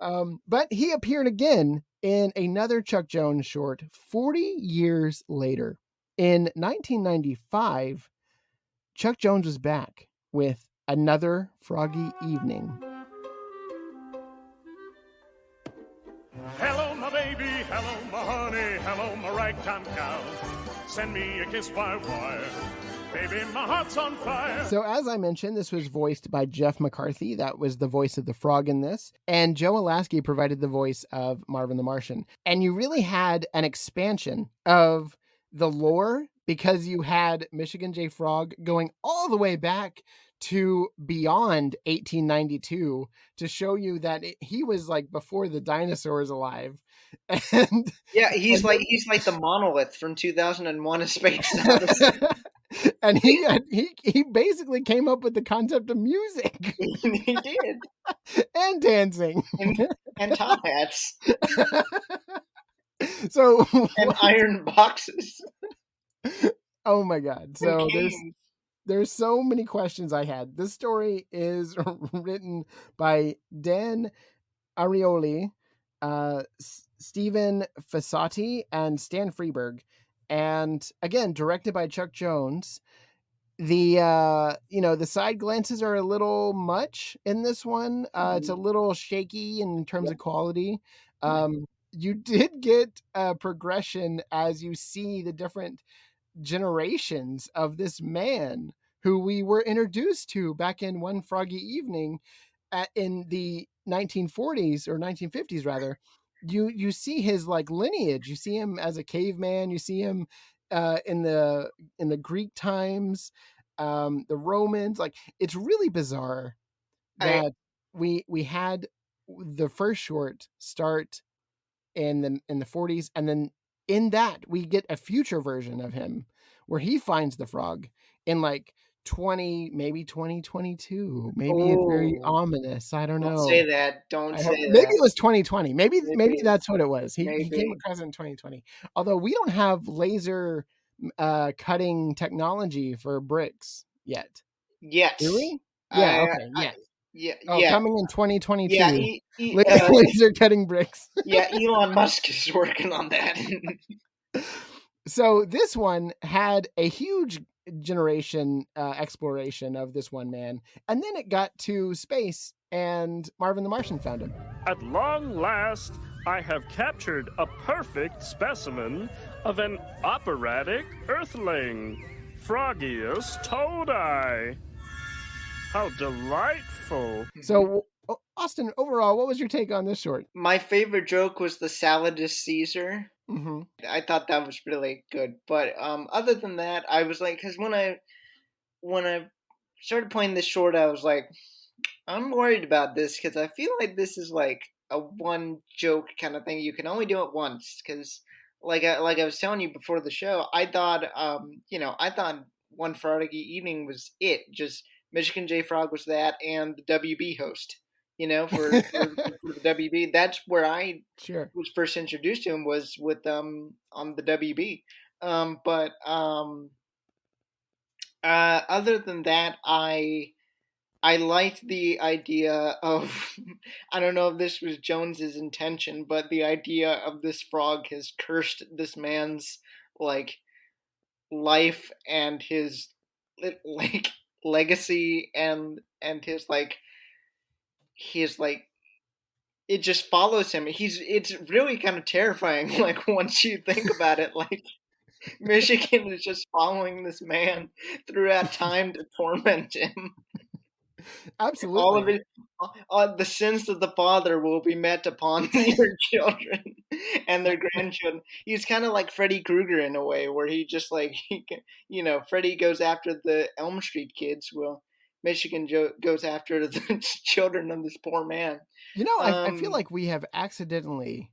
But he appeared again in another Chuck Jones short 40 years later. In 1995, Chuck Jones was back with Another Froggy Evening. Hello, my baby. Hello, my honey. Hello, my ragtime gal. Send me a kiss by wire. Baby, my heart's on fire. So as I mentioned, this was voiced by Jeff McCarthy. That was the voice of the frog in this. And Joe Alasky provided the voice of Marvin the Martian. And you really had an expansion of the lore because you had Michigan J. Frog going all the way back to beyond 1892 to show you that he was like before the dinosaurs alive. And yeah, he's like the monolith from 2001: A Space Odyssey. And he basically came up with the concept of music. He did. And dancing. And top hats. So and iron boxes. Oh my God. So there's so many questions I had. This story is written by Dan Ariely, Stephen Fassotti, and Stan Freberg. And again, directed by Chuck Jones. The the side glances are a little much in this one. It's a little shaky in terms of quality. You did get a progression as you see the different generations of this man who we were introduced to back in One Froggy Evening in the 1940s or 1950s rather. You see his like lineage. You see him as a caveman. You see him in the Greek times, the Romans. Like it's really bizarre that we had the first short start in the 40s, and then in that we get a future version of him where he finds the frog in like 2022. Maybe it's very ominous. I don't know. Don't say that. Maybe it was 2020. Maybe that's what it was. He came across in 2020. Although we don't have laser cutting technology for bricks yet. Yes. Do we? Yeah. Okay. Yeah. Yeah. Coming in 2022. Yeah. Laser cutting bricks. Yeah. Elon Musk is working on that. So this one had a huge generation exploration of this one man, and then it got to space, and Marvin the Martian found him. At long last, I have captured a perfect specimen of an operatic earthling, Froggiest Toadeye. How delightful. So, Austin, overall, what was your take on this short? My favorite joke was the Saladus Caesar. Mm-hmm. I thought that was really good. But other than that, I was like, because when I started playing this short, I was like, I'm worried about this because I feel like this is like a one joke kind of thing. You can only do it once because, like I was telling you before the show, I thought One Froggy Evening was it. Just Michigan J. Frog was that, and the WB host. For the WB. That's where I was first introduced to him, was with on the WB. But other than that, I liked the idea of I don't know if this was Jones's intention, but the idea of this frog has cursed this man's like life and his like legacy and his it just follows him. It's really kind of terrifying. Like once you think about it, like Michigan is just following this man throughout time to torment him. Absolutely. All of it, the sins of the father will be met upon your children and their grandchildren. He's kind of like Freddy Krueger in a way, where he just like, Freddy goes after the Elm Street kids. Well, Michigan goes after the children of this poor man. I feel like we have accidentally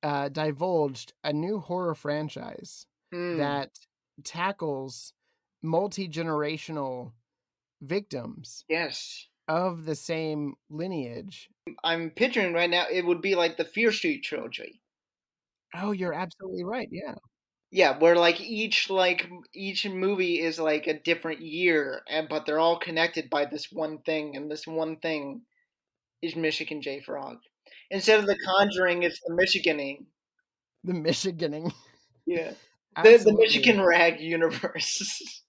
divulged a new horror franchise that tackles multi-generational victims. Yes. Of the same lineage. I'm picturing right now, it would be like the Fear Street trilogy. Oh, you're absolutely right. Yeah. Yeah, where like each movie is like a different year, but they're all connected by this one thing, and this one thing is Michigan J. Frog. Instead of The Conjuring, it's the Michiganing. The Michiganing. Yeah. The Michigan Rag universe.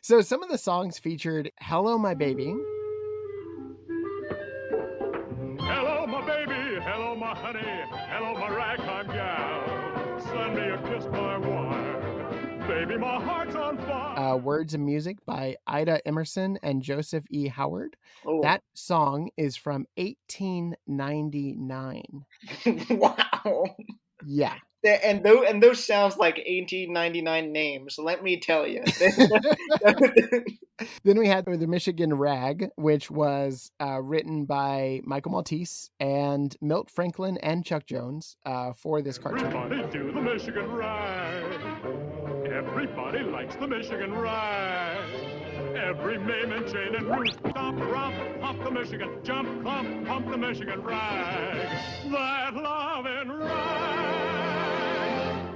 So some of the songs featured Hello, My Baby. Hello, my baby. Hello, my honey. Hello, my ragtime gal. Send me a kiss by wire. Baby, my heart's on fire. Words and Music by Ida Emerson and Joseph E. Howard. Oh. That song is from 1899. Wow. Yeah. And those sounds like 1899 names, let me tell you. Then we had the Michigan Rag, which was written by Michael Maltese and Milt Franklin and Chuck Jones for this cartoon. Everybody do the Michigan Rag. Everybody likes the Michigan Rag. Every Mame and Jane and Ruth stomp around, pump the Michigan, jump, clump, pump the Michigan Rag. That loving rag.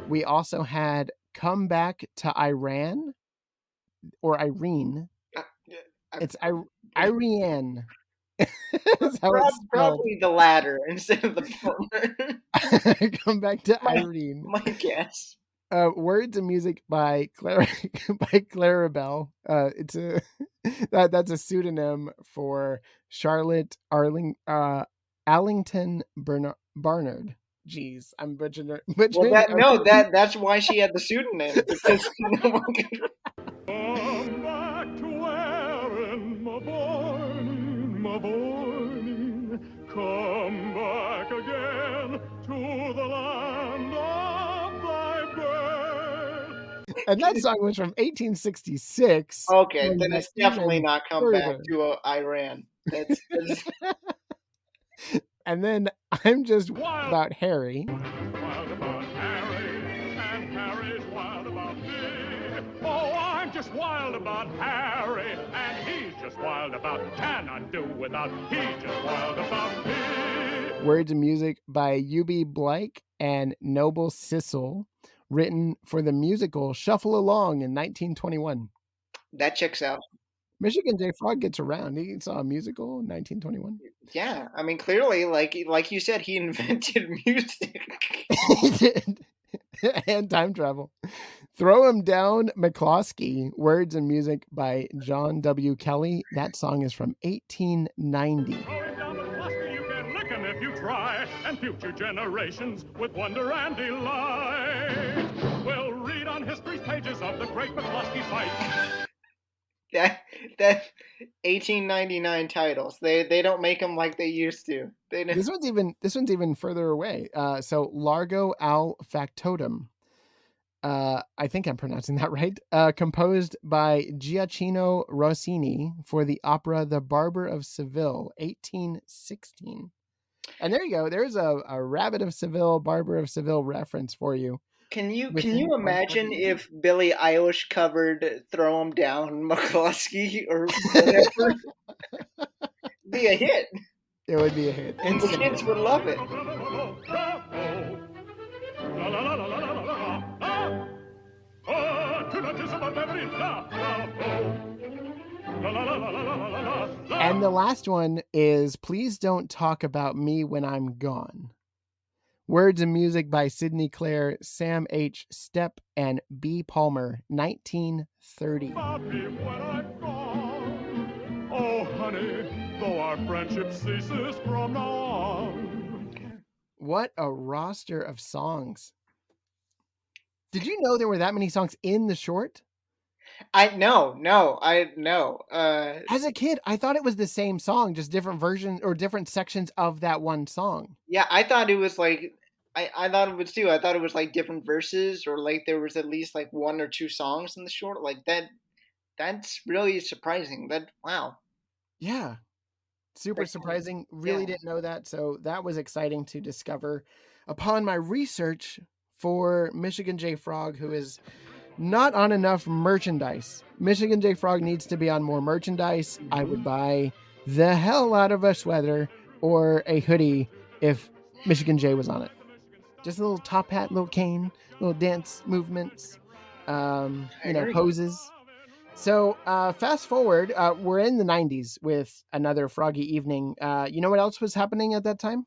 We also had Come Back to Iran, or Irene. It's Irene. Probably the latter instead of the former. Come Back to Irene. My guess. Words and Music by Clarabelle. That's a pseudonym for Charlotte Allington Barnard. Jeez, I'm butchering. That's why she had the pseudonym, because no one could. Come back to wearing my morning. Come back again to the land of thy birth. And that song was from 1866. Okay, then it's definitely not Come Back to Iran. That's... And then I'm Just Wild About Harry. Wild about Harry, and Harry's wild about me. Oh, I'm just wild about Harry, and he's just wild about, cannot do without, he's just wild about me. Words and Music by U.B. Blake and Noble Sissel, written for the musical Shuffle Along in 1921. That checks out. Michigan J. Frog gets around. He saw a musical in 1921. Yeah, I mean, clearly, like you said, he invented music. He did. And time travel. Throw Him Down, McCloskey. Words and Music by John W. Kelly. That song is from 1890. Throw him down, McCloskey, you can lick him if you try, and future generations with wonder and delight will read on history's pages of the great McCloskey fight. That 1899 titles, they don't make them like they used to. This one's even further away. So Largo al Factotum. I think I'm pronouncing that right. Composed by Giacchino Rossini for the opera The Barber of Seville, 1816. And there you go. There's a Rabbit of Seville, Barber of Seville reference for you. Can you imagine if Billie Eilish covered "Throw 'Em Down, McCloskey" or whatever? Be a hit. It would be a hit, and the kids would love it. And the last one is "Please Don't Talk About Me When I'm Gone," Words and music by Sidney Clare, Sam H. Stepp, and B. Palmer, 1930. Happy when I'm gone. Oh, honey, though our friendship ceases from now on. What a roster of songs. Did you know there were that many songs in the short? I know. As a kid, I thought it was the same song, just different versions or different sections of that one song. Yeah, I thought it was like I thought it was too. I thought it was like different verses, or like there was at least like one or two songs in the short. Like that's really surprising. Wow. Yeah. Super surprising. Really didn't know that. So that was exciting to discover upon my research for Michigan J. Frog, who is not on enough merchandise. Michigan J. Frog needs to be on more merchandise. I would buy the hell out of a sweater or a hoodie if Michigan J was on it. Just a little top hat, little cane, little dance movements, poses. So fast forward, we're in the 90s with Another Froggy Evening. You know what else was happening at that time?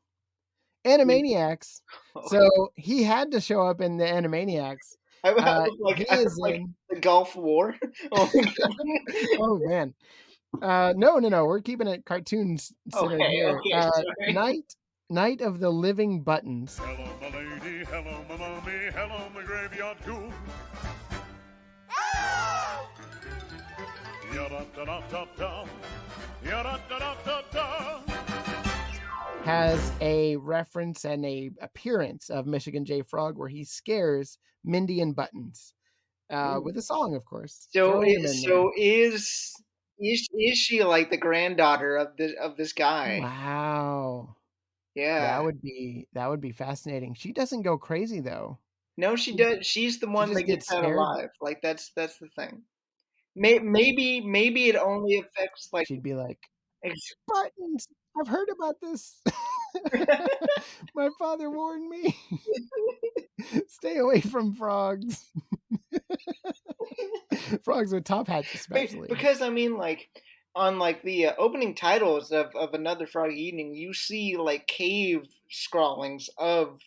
Animaniacs. So he had to show up in the Animaniacs. I was like the Gulf War. Oh man. No. We're keeping it cartoons centered here. Night of the Living Buttons. Hello, my lady. Hello, my mommy. Hello, my graveyard ghoul. Yada-da-da-da-da. Yada-da-da-da-da. Has a reference and a appearance of Michigan J. Frog where he scares Mindy and Buttons with a song, of course. So is she like the granddaughter of this guy? Wow. Yeah. That would be fascinating. She doesn't go crazy though. No, she does. She's the one that gets out alive. Like that's the thing. Maybe it only affects like. She'd be like, Buttons, I've heard about this. My father warned me. Stay away from frogs. Frogs with top hats, especially. Because I mean, like on like the opening titles of Another Froggy Evening, you see like cave scrawlings of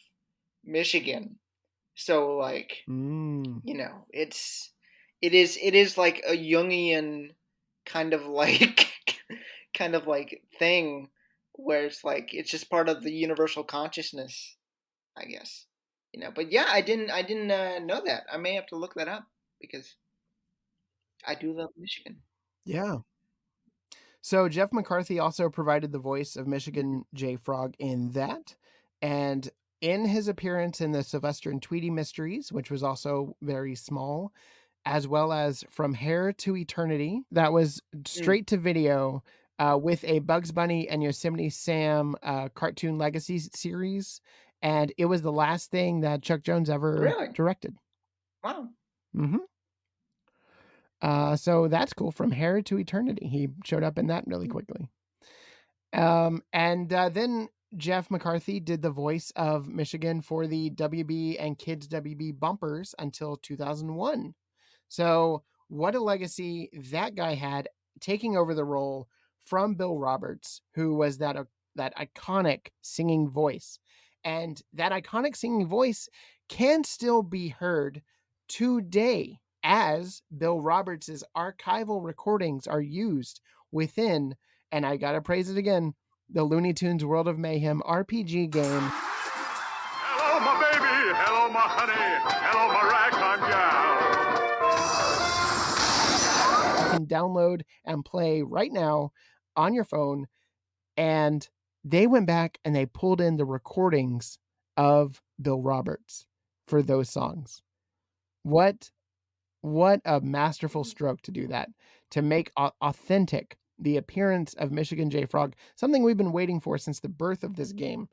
Michigan. So like, it is like a Jungian kind of like thing where it's like it's just part of the universal consciousness, I guess. But yeah, I didn't know that. I may have to look that up because I do love Michigan. Yeah. So Jeff McCarthy also provided the voice of Michigan J. Frog in that, and in his appearance in the Sylvester and Tweety Mysteries, which was also very small, as well as From Hair to Eternity, that was straight to video with a Bugs Bunny and Yosemite Sam cartoon legacy series. And it was the last thing that Chuck Jones ever directed. Wow. Mm-hmm. So that's cool. From Hair to Eternity. He showed up in that really quickly. And then Jeff McCarthy did the voice of Michigan for the WB and Kids WB bumpers until 2001. So what a legacy that guy had, taking over the role from Bill Roberts, who was that iconic singing voice. And that iconic singing voice can still be heard today as Bill Roberts' archival recordings are used within, and I gotta praise it again, the Looney Tunes World of Mayhem RPG game. Hello, my baby. Hello, my honey. Hello, my ragtime gal. You can download and play right now on your phone, and they went back and they pulled in the recordings of Bill Roberts for those songs. What a masterful stroke to do that, to make authentic the appearance of Michigan J. Frog, something we've been waiting for since the birth of this game,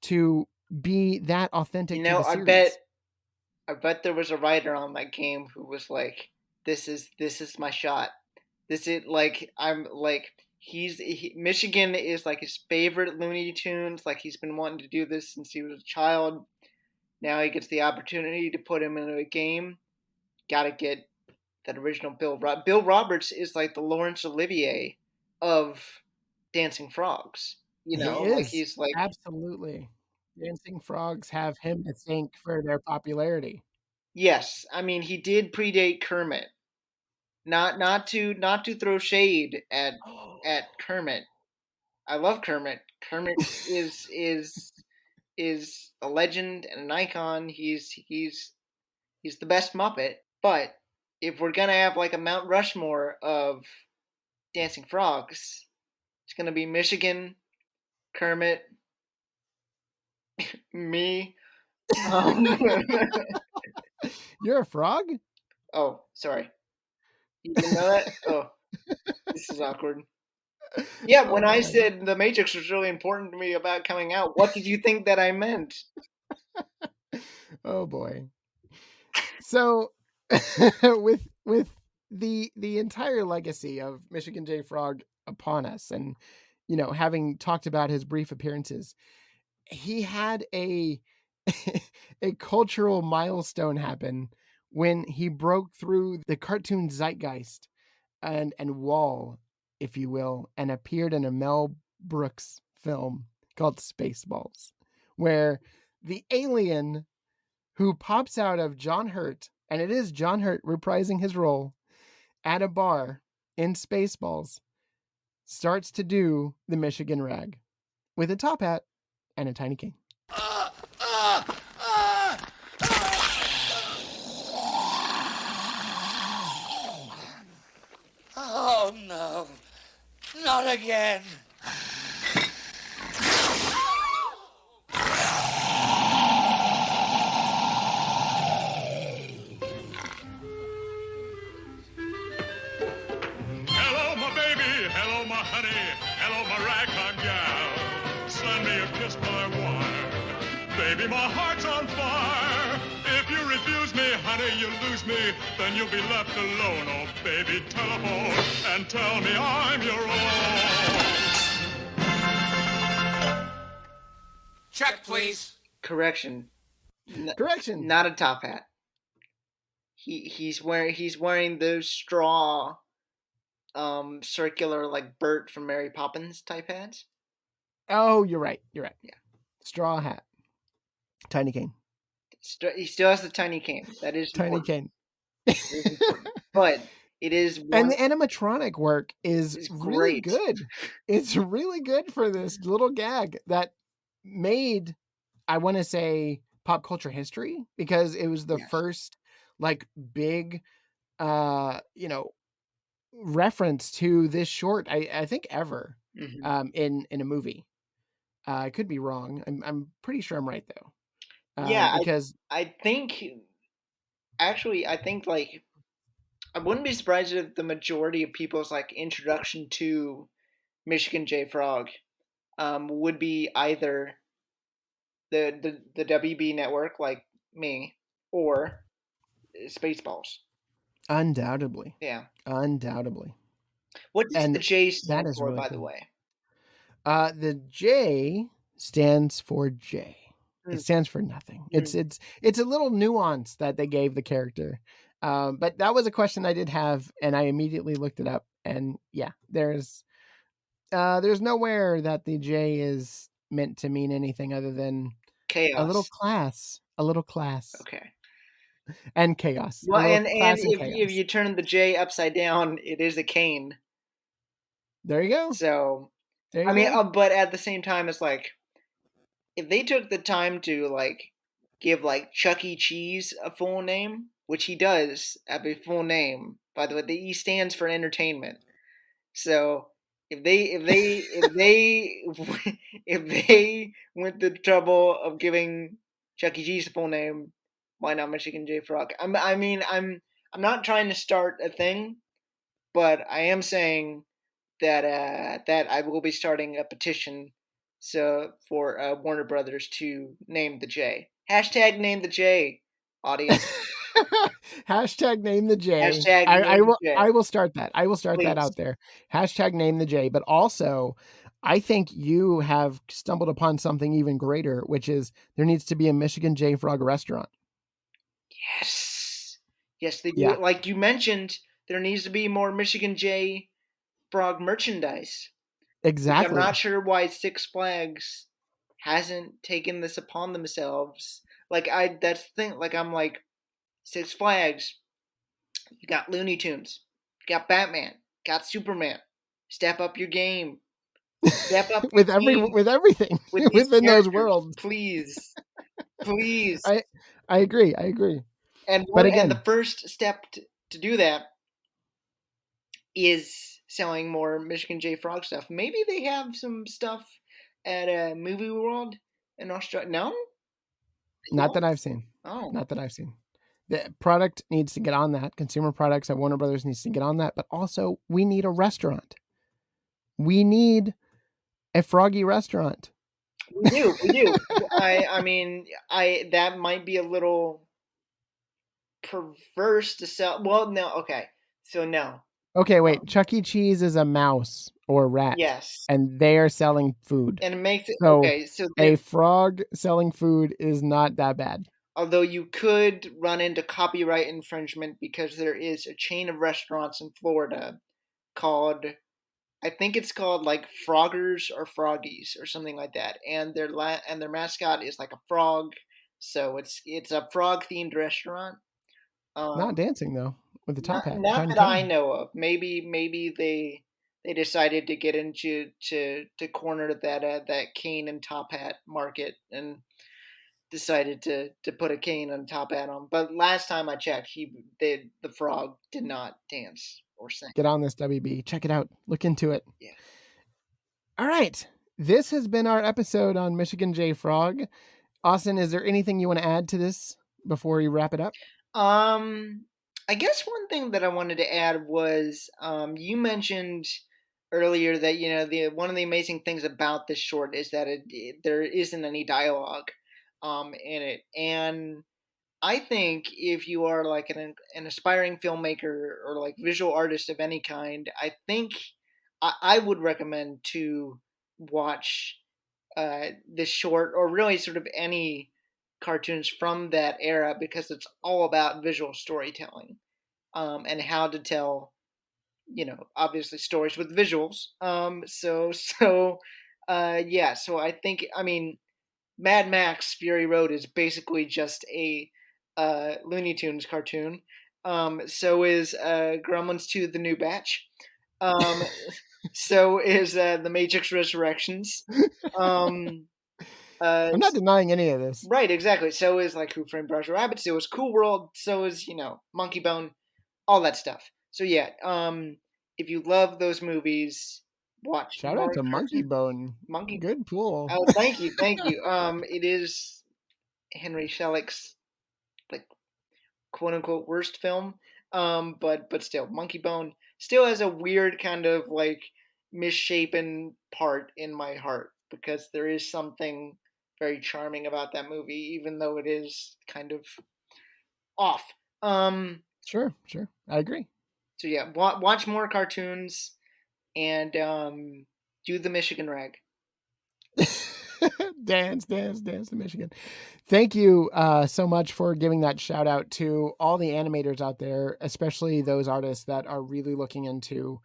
to be that authentic to the series. I bet there was a writer on that game who was like, this is my shot. This is like, Michigan is like his favorite Looney Tunes. Like he's been wanting to do this since he was a child. Now he gets the opportunity to put him into a game. Got to get that original Bill. Bill Roberts is like the Laurence Olivier of Dancing Frogs. He is. Like he's like absolutely. dancing frogs have him to thank for their popularity. Yes, I mean he did predate Kermit. Not to throw shade at Kermit. I love Kermit. Kermit is a legend and an icon. He's the best Muppet. But if we're gonna have like a Mount Rushmore of dancing frogs, it's gonna be Michigan, Kermit, me. You're a frog? Oh, sorry. You didn't know that? Oh, this is awkward. Yeah, when I said The Matrix was really important to me about coming out, what did you think that I meant? Oh boy. So with the entire legacy of Michigan J. Frog upon us, and having talked about his brief appearances, he had a a cultural milestone happen when he broke through the cartoon zeitgeist and wall, if you will, and appeared in a Mel Brooks film called Spaceballs, where the alien who pops out of John Hurt, and it is John Hurt reprising his role at a bar in Spaceballs, starts to do the Michigan rag with a top hat and a tiny cane. Oh no, not again. Hello, my baby. Hello, my honey. Hello, my ragtime gal. Send me a kiss by wire. Baby, my heart's on fire. If you refuse me, honey, you lose me. Then you'll be left alone. Oh, baby, telephone and tell me I'm your own. Check, please. Correction. Correction. Not a top hat. He's wearing those straw, circular like Bert from Mary Poppins type hats. Oh, you're right. You're right. Yeah. Straw hat. Tiny cane. He still has the tiny cane. That is Tiny important. cane. But it is and the animatronic work is really great. good. It's really good for this little gag that made, I want to say, pop culture history, because it was the first like big reference to this short, I think ever, in a movie. I could be wrong. I'm pretty sure I'm right though. Because I think like I wouldn't be surprised if the majority of people's like introduction to Michigan J. Frog would be either the WB network like me or Spaceballs. Undoubtedly. Yeah. Undoubtedly. What does the J stand for, really by cool. the way? The J stands for J. It stands for nothing. It's a little nuance that they gave the character. But that was a question I did have, and I immediately looked it up. And yeah, there's nowhere that the J is meant to mean anything other than chaos. A little class. Okay. And chaos. Well, and if you turn the J upside down, it is a cane. There you go. So, but at the same time, it's like, if they took the time to like give like Chuck E. Cheese a full name, which he does have a full name, by the way, the E stands for entertainment. So if they went to the trouble of giving Chuck E. Cheese a full name, why not Michigan J. Frog? I'm not trying to start a thing, but I am saying that I will be starting a petition for Warner Brothers to name the J. Hashtag name the J, audience. Hashtag name the J. Hashtag I will start that. I will start that Please. out there. Hashtag name the J. But also, I think you have stumbled upon something even greater, which is there needs to be a Michigan J. Frog restaurant. Yes, they do. Like you mentioned, there needs to be more Michigan J. Frog merchandise. Exactly. I'm not sure why Six Flags hasn't taken this upon themselves. That's the thing. I'm like, Six Flags, you got Looney Tunes, you got Batman, got Superman. Step up your game. Step up with your game with everything with these within those characters, worlds. please, please. I agree. I agree. And But and the again, first step to do that is selling more Michigan J. Frog stuff. Maybe they have some stuff at a Movie World in Australia. No? not that I've seen. Oh. Not that I've seen. The product needs to get on that. Consumer Products at Warner Brothers needs to get on that. But also, we need a restaurant. We need a Froggy restaurant. We do. I mean, that might be a little perverse to sell. Well, no. Okay. So no. Okay, wait. Chuck E. Cheese is a mouse or rat. Yes. And they are selling food. And it makes it So okay. So a frog selling food is not that bad. Although you could run into copyright infringement because there is a chain of restaurants in Florida called, I think it's called like Froggers or Froggies or something like that, and their mascot is like a frog, so it's a frog themed restaurant. Not dancing though with the top hat. Not that I know of. Maybe they decided to get into to corner that cane and top hat market and decided to put a cane on top hat on. But last time I checked, the frog did not dance or sing. Get on this, WB. Check it out. Look into it. Yeah. All right. This has been our episode on Michigan J. Frog. Austin, is there anything you want to add to this before we wrap it up? I guess one thing that I wanted to add was you mentioned earlier that one of the amazing things about this short is that there isn't any dialogue in it, and I think if you are like an aspiring filmmaker or like visual artist of any kind, I think I would recommend to watch this short or really sort of any cartoons from that era because it's all about visual storytelling and how to tell, obviously stories with visuals. So I think, I mean, Mad Max Fury Road is basically just a Looney Tunes cartoon. So is Gremlins 2 The New Batch. So is The Matrix Resurrections. I'm not denying any of this. Right, exactly. So is like Who Framed Roger Rabbit. So is Cool World. So is, Monkey Bone. All that stuff. So yeah, if you love those movies, watch. Shout out to Monkey Bone. Good pool. Oh, thank you. It is Henry Selick's like quote unquote worst film. But still, Monkey Bone still has a weird kind of like misshapen part in my heart because there is something very charming about that movie, even though it is kind of off. Sure. I agree. So yeah, watch more cartoons and do the Michigan rag. dance to Michigan. Thank you so much for giving that shout out to all the animators out there, especially those artists that are really looking into,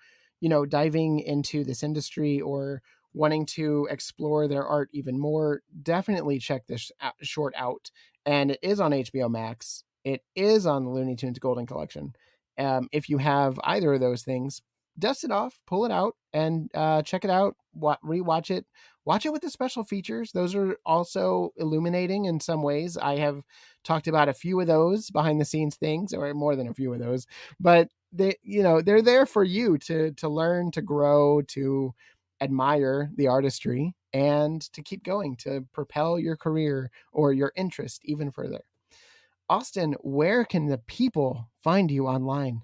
diving into this industry or wanting to explore their art even more. Definitely check this short out. And it is on HBO Max. It is on the Looney Tunes Golden Collection. If you have either of those things, dust it off, pull it out, and check it out. Rewatch it. Watch it with the special features. Those are also illuminating in some ways. I have talked about a few of those behind the scenes things, or more than a few of those. But they're there for you to learn, to grow, to admire the artistry, and to keep going, to propel your career or your interest even further. Austin, where can the people find you online?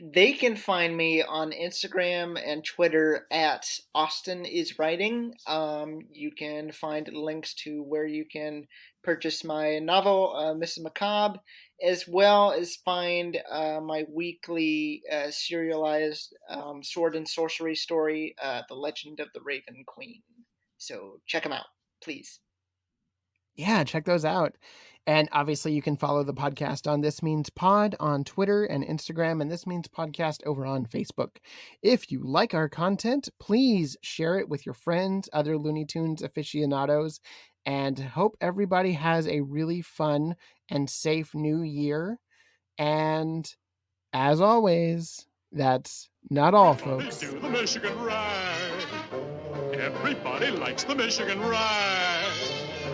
They can find me on Instagram and Twitter at Austin is Writing. You can find links to where you can purchase my novel, Mrs. Macabre, as well as find my weekly serialized sword and sorcery story, The Legend of the Raven Queen. So check them out, please. Yeah, check those out. And obviously you can follow the podcast on This Means Pod on Twitter and Instagram, and This Means Podcast over on Facebook. If you like our content, please share it with your friends, other Looney Tunes aficionados, and hope everybody has a really fun and safe new year. And as always, that's not all, folks. Do the Michigan ride. Everybody likes the Michigan ride.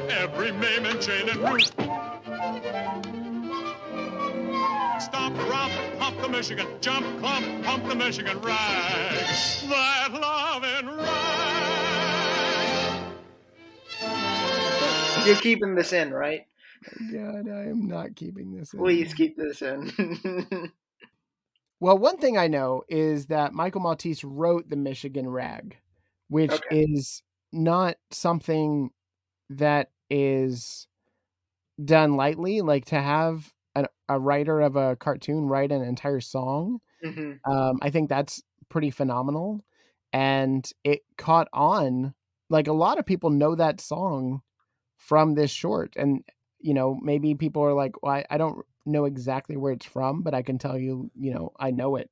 Every name and chain and root. Stomp, romp, hump the Michigan. Jump, clump, pump the Michigan ride. That loving ride. You're keeping this in, right? God, I am not keeping this in. Please keep this in. Well, one thing I know is that Michael Maltese wrote the Michigan Rag, which is not something that is done lightly. Like, to have a writer of a cartoon write an entire song, I think that's pretty phenomenal. And it caught on. Like, a lot of people know that song from this short. And, maybe people are like, well, I don't know exactly where it's from, but I can tell you, I know it.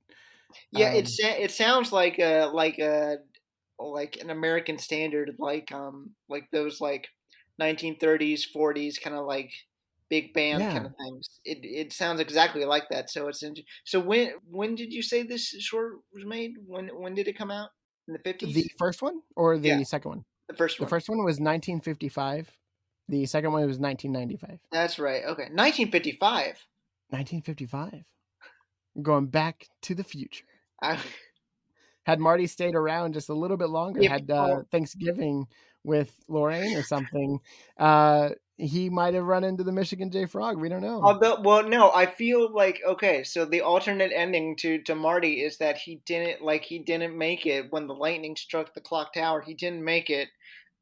Yeah, it sounds like an American standard, like those like 1930s, 40s kind of like big band kind of things. It sounds exactly like that. So so when did you say this short was made? When did it come out? In the 50s? The first one or the second one? The first one. The first one was 1955. The second one was 1995. That's right. Okay, 1955. 1955. Going back to the future. Had Marty stayed around just a little bit longer, had Thanksgiving with Lorraine or something, he might have run into the Michigan J. Frog. We don't know. Well, no, I feel like, okay, so the alternate ending to Marty is that he didn't make it when the lightning struck the clock tower. He didn't make it.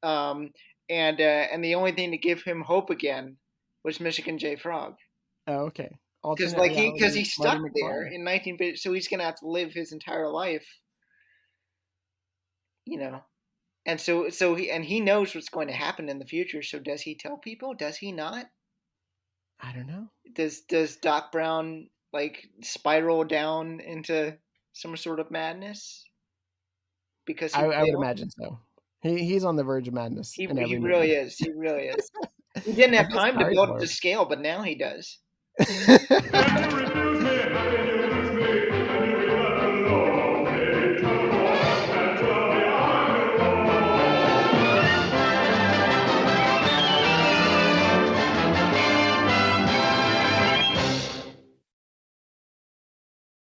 And the only thing to give him hope again was Michigan J. Frog. Oh, okay. Because he's stuck there in 1950, so he's gonna have to live his entire life, and so he knows what's going to happen in the future. So does he tell people? Does he not? I don't know. Does Doc Brown like spiral down into some sort of madness? Because I would imagine so. He's on the verge of madness. He really is. He really is. He didn't have time to build the scale, but now he does. When you